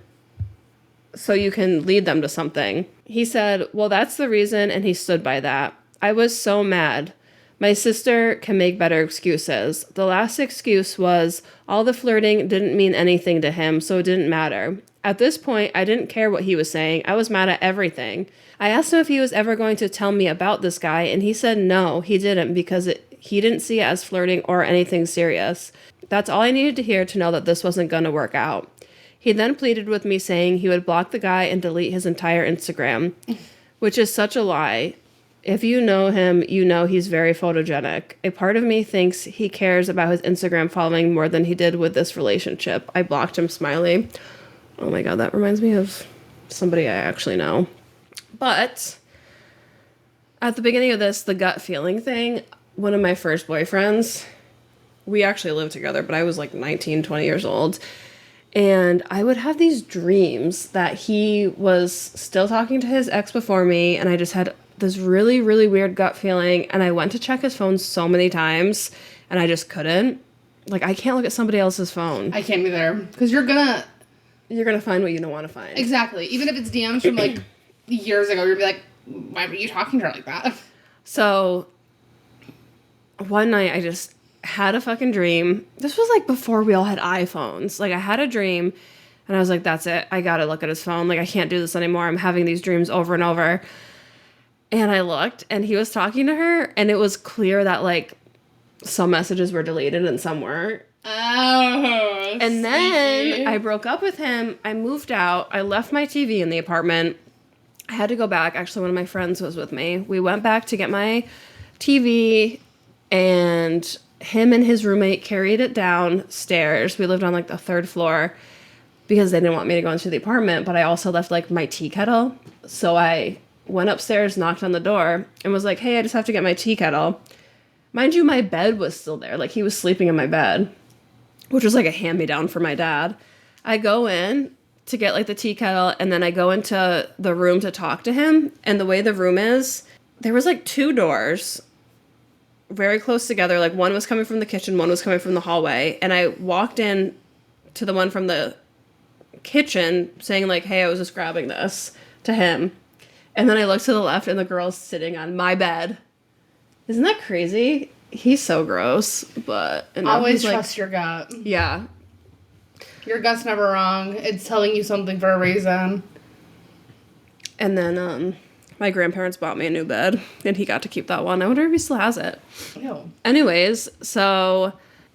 so you can lead them to something. He said, well, that's the reason, and he stood by that. I was so mad. My sister can make better excuses. The last excuse was, all the flirting didn't mean anything to him, so it didn't matter. At this point, I didn't care what he was saying. I was mad at everything. I asked him if he was ever going to tell me about this guy, and he said no, he didn't, because he didn't see it as flirting or anything serious. That's all I needed to hear to know that this wasn't going to work out. He then pleaded with me saying he would block the guy and delete his entire Instagram, which is such a lie. If you know him, you know he's very photogenic. A part of me thinks he cares about his Instagram following more than he did with this relationship. I blocked him, smiley. Oh my god, that reminds me of somebody I actually know. But at the beginning of this, the gut feeling thing, one of my first boyfriends, we actually lived together, but I was like 19, 20 years old. And I would have these dreams that he was still talking to his ex before me, and I just had this really, really weird gut feeling, and I went to check his phone so many times, and I just couldn't. Like, I can't look at somebody else's phone. I can't either. Because you're gonna find what you don't want to find. Exactly. Even if it's DMs from, like, years ago, you're gonna be like, why were you talking to her like that? So, one night I just had a fucking dream. This was, like, before we all had iPhones. Like, I had a dream, and I was like, that's it. I gotta look at his phone. Like, I can't do this anymore. I'm having these dreams over and over. And I looked, and he was talking to her, and it was clear that, like, some messages were deleted and some weren't. Oh, and then I broke up with him. I moved out. I left my TV in the apartment. I had to go back. Actually, one of my friends was with me. We went back to get my TV, and him and his roommate carried it downstairs. We lived on, like, the 3rd floor because they didn't want me to go into the apartment, but I also left, like, my tea kettle. So I went upstairs, knocked on the door, and was like, hey, I just have to get my tea kettle. Mind you, my bed was still there. Like, he was sleeping in my bed, which was like a hand-me-down for my dad. I go in to get, like, the tea kettle, and then I go into the room to talk to him, and the way the room is, there was, like, 2 doors very close together. Like, one was coming from the kitchen, one was coming from the hallway, and I walked in to the one from the kitchen saying, like, hey, I was just grabbing this to him. And then I looked to the left, and the girl's sitting on my bed. Isn't that crazy? He's so gross, but... Always trust your gut. Yeah. Your gut's never wrong. It's telling you something for a reason. And then, my grandparents bought me a new bed, and he got to keep that one. I wonder if he still has it. Ew. Anyways, so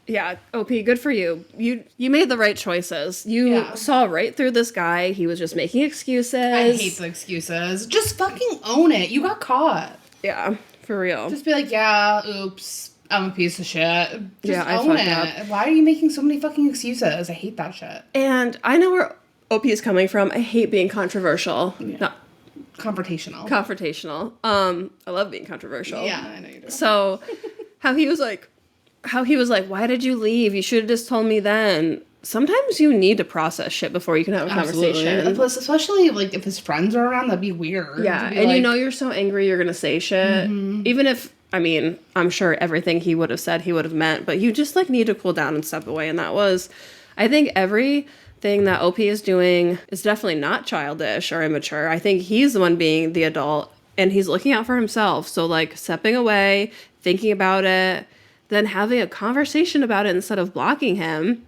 yeah, OP, good for you. You made the right choices. You saw right through this guy. He was just making excuses. I hate the excuses. Just fucking own it. You got caught. Yeah, for real. Just be like, yeah, oops, I'm a piece of shit. Just I own fucked it. up. Why are you making so many fucking excuses? I hate that shit. And I know where OP is coming from. I hate being controversial. Yeah. Not Confrontational. I love being controversial. Yeah, I know you do. So, how he was like, why did you leave? You should have just told me then. Sometimes you need to process shit before you can have a conversation. Plus, especially like if his friends are around, that'd be weird. Yeah, be and like, you know you're so angry you're gonna say shit. Even if, I mean, I'm sure everything he would have said he would have meant, but you just like need to cool down and step away. And that was, I think everything that OP is doing is definitely not childish or immature. I think he's the one being the adult and he's looking out for himself. So like stepping away, thinking about it, then having a conversation about it instead of blocking him.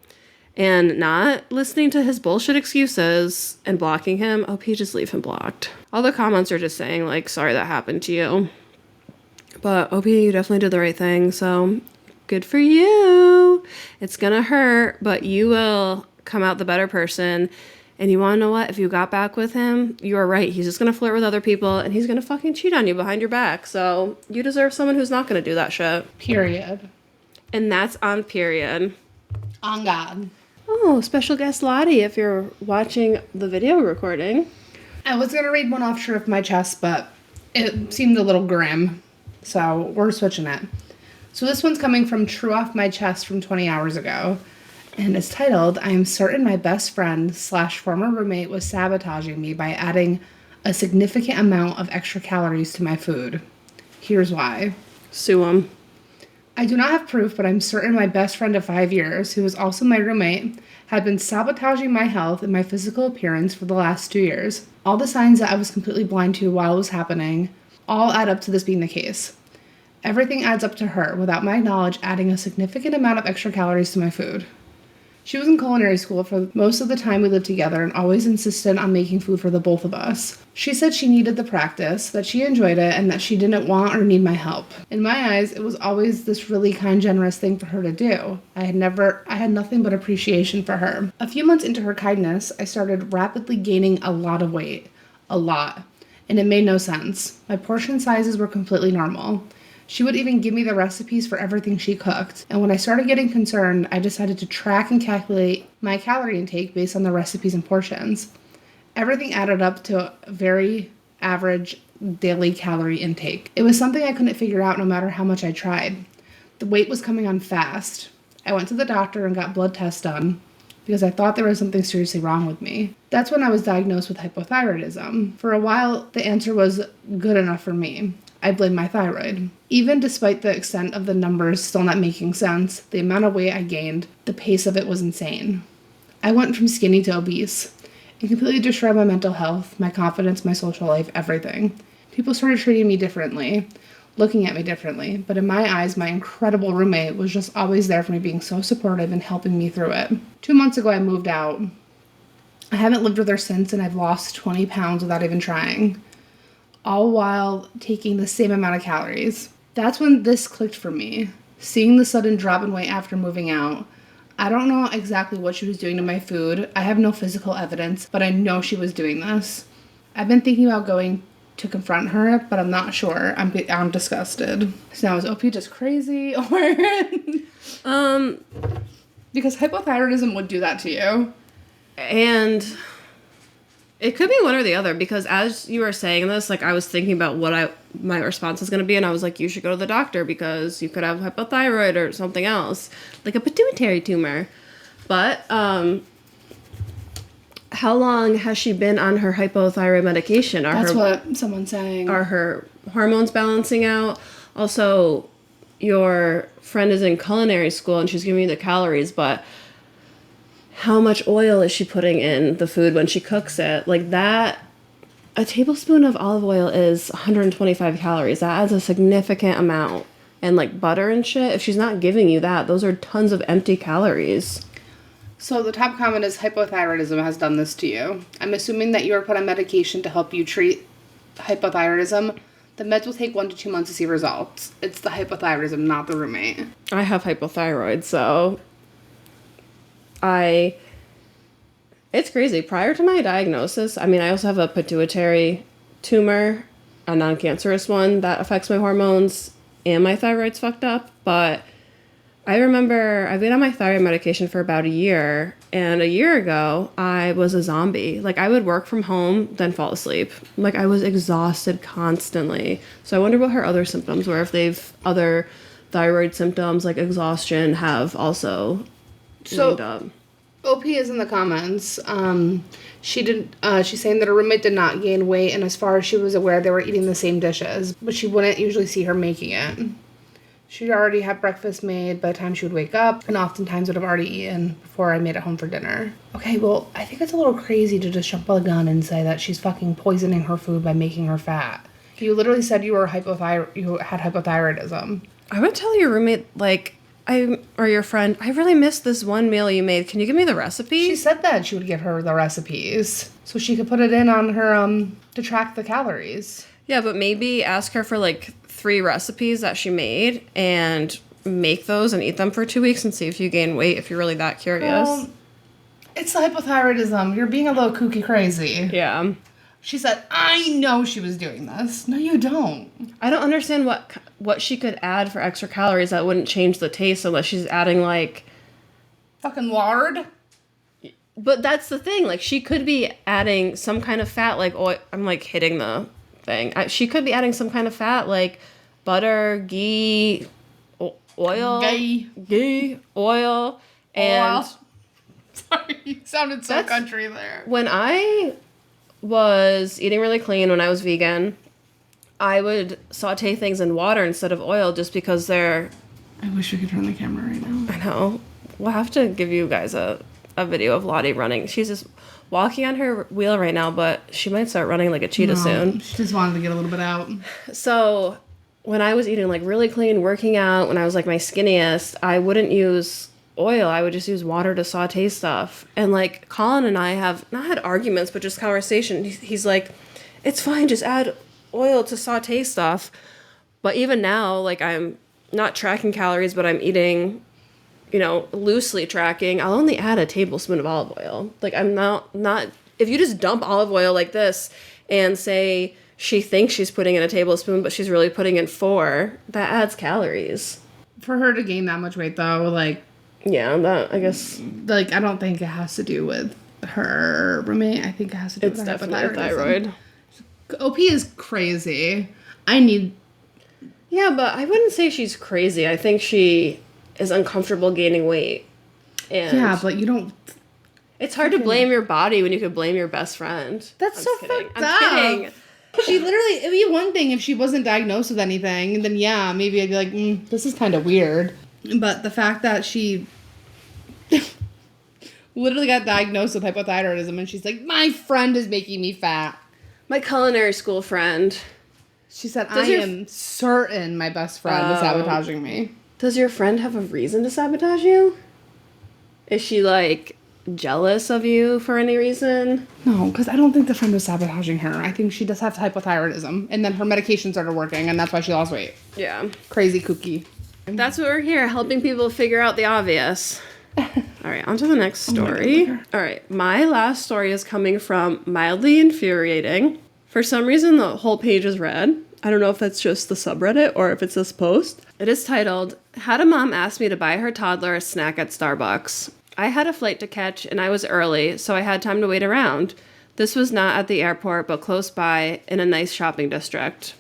And not listening to his bullshit excuses and blocking him. OP, just leave him blocked. All the comments are just saying, like, sorry that happened to you. But OP, you definitely did the right thing, so good for you. It's gonna hurt, but you will come out the better person. And you wanna know what? If you got back with him, you are right. He's just gonna flirt with other people, and he's gonna fucking cheat on you behind your back. So you deserve someone who's not gonna do that shit. Period. And that's on period. On God. Oh, special guest Lottie, if you're watching the video recording. I was going to read one off my chest, but it seemed a little grim. So we're switching it. So this one's coming from True Off My Chest from 20 hours ago. And it's titled, I am certain my best friend / former roommate was sabotaging me by adding a significant amount of extra calories to my food. Here's why. Sue him. I do not have proof, but I'm certain my best friend of 5 years, who is also my roommate, had been sabotaging my health and my physical appearance for the last 2 years. All the signs that I was completely blind to while it was happening all add up to this being the case. Everything adds up to her, without my knowledge, adding a significant amount of extra calories to my food. She was in culinary school for most of the time we lived together and always insisted on making food for the both of us. She said she needed the practice, that she enjoyed it, and that she didn't want or need my help. In my eyes, it was always this really kind, generous thing for her to do. I had nothing but appreciation for her. A few months into her kindness, I started rapidly gaining a lot of weight. A lot. And it made no sense. My portion sizes were completely normal. She would even give me the recipes for everything she cooked. And when I started getting concerned, I decided to track and calculate my calorie intake based on the recipes and portions. Everything added up to a very average daily calorie intake. It was something I couldn't figure out no matter how much I tried. The weight was coming on fast. I went to the doctor and got blood tests done because I thought there was something seriously wrong with me. That's when I was diagnosed with hypothyroidism. For a while, the answer was good enough for me. I blame my thyroid. Even despite the extent of the numbers still not making sense, the amount of weight I gained, the pace of it was insane. I went from skinny to obese. It completely destroyed my mental health, my confidence, my social life, everything. People started treating me differently, looking at me differently, but in my eyes, my incredible roommate was just always there for me, being so supportive and helping me through it. 2 months ago, I moved out. I haven't lived with her since, and I've lost 20 pounds without even trying, all while taking the same amount of calories. That's when this clicked for me. Seeing the sudden drop in weight after moving out. I don't know exactly what she was doing to my food. I have no physical evidence, but I know she was doing this. I've been thinking about going to confront her, but I'm not sure. I'm disgusted. So now is OP just crazy or because hypothyroidism would do that to you. And it could be one or the other, because as you were saying this, like, I was thinking about what my response was going to be, and I was like, you should go to the doctor because you could have hypothyroid or something else, like a pituitary tumor. But how long has she been on her hypothyroid medication? That's what someone's saying. Are her hormones balancing out? Also, your friend is in culinary school and she's giving you the calories, but how much oil is she putting in the food when she cooks it? Like that, a tablespoon of olive oil is 125 calories. That adds a significant amount. And like butter and shit, if she's not giving you that, those are tons of empty calories. So the top comment is hypothyroidism has done this to you. I'm assuming that you are put on medication to help you treat hypothyroidism, the meds will take 1 to 2 months to see results. It's the hypothyroidism, not the roommate. I have hypothyroid, so it's crazy. Prior to my diagnosis, I mean, I also have a pituitary tumor, a non-cancerous one that affects my hormones, and my thyroid's fucked up. But I remember I've been on my thyroid medication for about a year, and a year ago, I was a zombie. Like, I would work from home, then fall asleep. Like, I was exhausted constantly. So I wonder what her other symptoms were, if they've other thyroid symptoms like exhaustion have also lined up. OP is in the comments. She's saying that her roommate did not gain weight, and as far as she was aware, they were eating the same dishes, but she wouldn't usually see her making it. She'd already had breakfast made by the time she would wake up, and oftentimes would have already eaten before I made it home for dinner. Okay, well, I think it's a little crazy to just jump on the gun and say that she's fucking poisoning her food by making her fat. You literally said you had hypothyroidism. I would tell your roommate, like, or your friend, I really missed this one meal you made. Can you give me the recipe? She said that she would give her the recipes so she could put it in on her, to track the calories. Yeah, but maybe ask her for, like, 3 recipes that she made and make those and eat them for 2 weeks and see if you gain weight if you're really that curious. It's the hypothyroidism. You're being a little kooky crazy. Yeah. She said, I know she was doing this. No, you don't. I don't understand what she could add for extra calories that wouldn't change the taste unless she's adding, like... Fucking lard? But that's the thing. Like, she could be adding some kind of fat, like, oil. I'm, like, hitting the thing. She could be adding some kind of fat, like butter, ghee, oil. Ghee, oil, and... Sorry, you sounded so country there. When I was eating really clean, when I was vegan, I would saute things in water instead of oil just because they're... I wish we could turn the camera right now. I know. We'll have to give you guys a video of Lottie running. She's just walking on her wheel right now, but she might start running like a cheetah soon. She just wanted to get a little bit out. So when I was eating like really clean, working out, when I was like my skinniest, I wouldn't use oil. I would just use water to saute stuff. And like Colin and I have not had arguments, but just conversation. He's like, it's fine, just add oil to saute stuff. But even now, like, I'm not tracking calories, but I'm eating, loosely tracking. I'll only add a tablespoon of olive oil. Like, I'm not if you just dump olive oil like this and say she thinks she's putting in a tablespoon, but she's really putting in 4, that adds calories. For her to gain that much weight, though, like... Yeah, that, I guess... Like, I don't think it has to do with her roommate. I think it has to do with her definitely thyroid. OP is crazy. Yeah, but I wouldn't say she's crazy. I think she is uncomfortable gaining weight. And yeah, but you don't... It's hard to blame your body when you could blame your best friend. That's so fucked up. I'm kidding. She literally... It'd be one thing if she wasn't diagnosed with anything. Then, yeah, maybe I'd be like, this is kind of weird. But the fact that she... literally got diagnosed with hypothyroidism, and she's like, my friend is making me fat. My culinary school friend. She said, I am certain my best friend is sabotaging me. Does your friend have a reason to sabotage you? Is she, like, jealous of you for any reason? No, because I don't think the friend was sabotaging her. I think she just has hypothyroidism, and then her medication started working, and that's why she lost weight. Yeah. Crazy kooky. That's what we're here, helping people figure out the obvious. All right, on to the next story. All right, my last story is coming from Mildly Infuriating. For some reason, the whole page is red. I don't know if that's just the subreddit or if it's this post. It is titled, Had a Mom Ask Me to Buy Her Toddler a Snack at Starbucks. I had a flight to catch, and I was early, so I had time to wait around. This was not at the airport, but close by in a nice shopping district.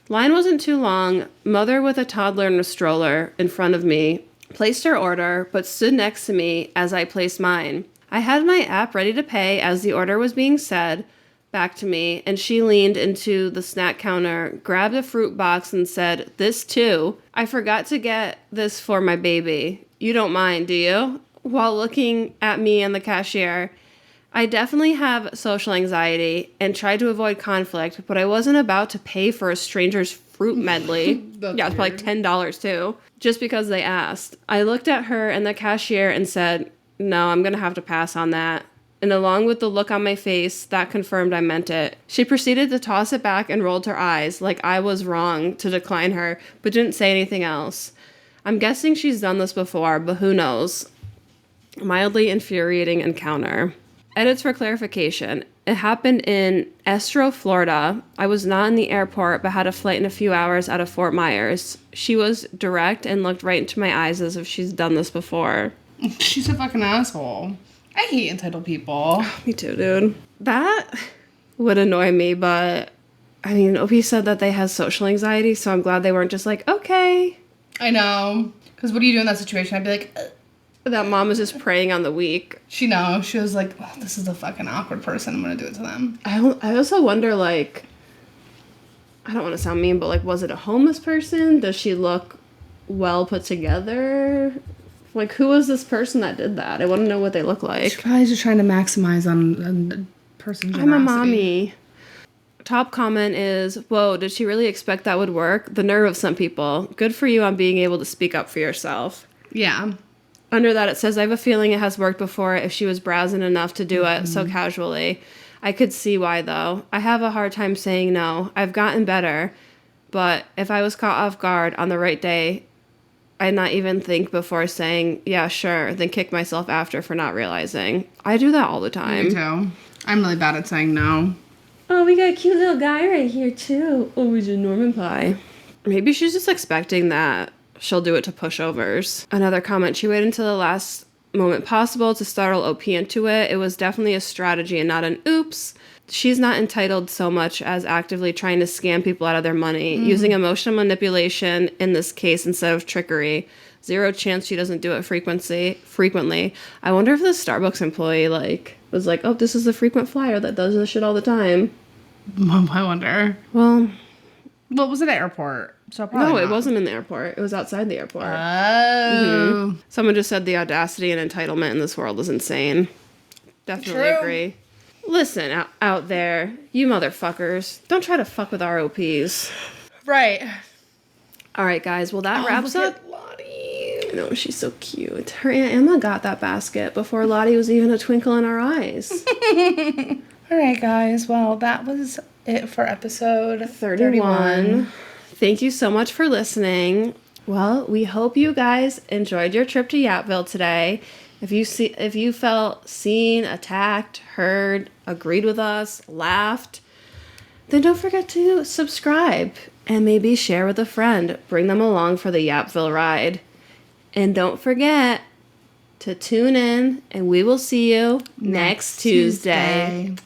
Line wasn't too long. Mother with a toddler in a stroller in front of me placed her order, but stood next to me as I placed mine. I had my app ready to pay as the order was being said back to me, and she leaned into the snack counter, grabbed a fruit box, and said, "This too. I forgot to get this for my baby. You don't mind, do you?" While looking at me and the cashier. I definitely have social anxiety and tried to avoid conflict, but I wasn't about to pay for a stranger's fruit medley. Yeah, it's probably like $10 too, just because they asked. I looked at her and the cashier and said, "No, I'm going to have to pass on that." And along with the look on my face, that confirmed I meant it. She proceeded to toss it back and rolled her eyes like I was wrong to decline her, but didn't say anything else. I'm guessing she's done this before, but who knows? Mildly infuriating encounter. Edits for clarification. It happened in Estro, Florida. I was not in the airport, but had a flight in a few hours out of Fort Myers. She was direct and looked right into my eyes as if she's done this before. She's a fucking asshole. I hate entitled people. Me too, dude. That would annoy me, but I mean, OP said that they had social anxiety, so I'm glad they weren't just like, okay. I know. Because what do you do in that situation? I'd be like, That mom was just preying on the weak. She knows. She was like, oh, this is a fucking awkward person. I'm going to do it to them. I also wonder, like, I don't want to sound mean, but, like, was it a homeless person? Does she look well put together? Like, who was this person that did that? I want to know what they look like. She's probably just trying to maximize on a person's generosity. I'm a mommy. Top comment is, whoa, did she really expect that would work? The nerve of some people. Good for you on being able to speak up for yourself. Yeah. Under that, it says, I have a feeling it has worked before if she was brazen enough to do it so casually. I could see why, though. I have a hard time saying no. I've gotten better, but if I was caught off guard on the right day, I'd not even think before saying, yeah, sure, then kick myself after for not realizing. I do that all the time. Me too. I'm really bad at saying no. Oh, we got a cute little guy right here, too. Oh, he's a Norman pie. Maybe she's just expecting that she'll do it to pushovers. Another comment, she waited until the last moment possible to startle OP into it. It was definitely a strategy and not an oops. She's not entitled so much as actively trying to scam people out of their money, using emotional manipulation in this case instead of trickery. Zero chance she doesn't do it frequently. I wonder if the Starbucks employee, like, was like, oh, this is the frequent flyer that does this shit all the time. I wonder. Well, What was it at airport? So probably no, it not. wasn't in the airport. It was outside the airport. Oh. Someone just said the audacity and entitlement in this world is insane. Definitely True. agree. Listen, out there, you motherfuckers, don't try to fuck with ROPs. Right. All right, guys. Well, that wraps look up. at Lottie. I know, she's so cute. Her Aunt Emma got that basket before Lottie was even a twinkle in our eyes. All right, guys. Well, that was it for episode 31. Thank you so much for listening. Well, we hope you guys enjoyed your trip to Yappville today. If you felt seen, attacked, heard, agreed with us, laughed, then don't forget to subscribe and maybe share with a friend. Bring them along for the Yappville ride. And don't forget to tune in, and we will see you next Tuesday.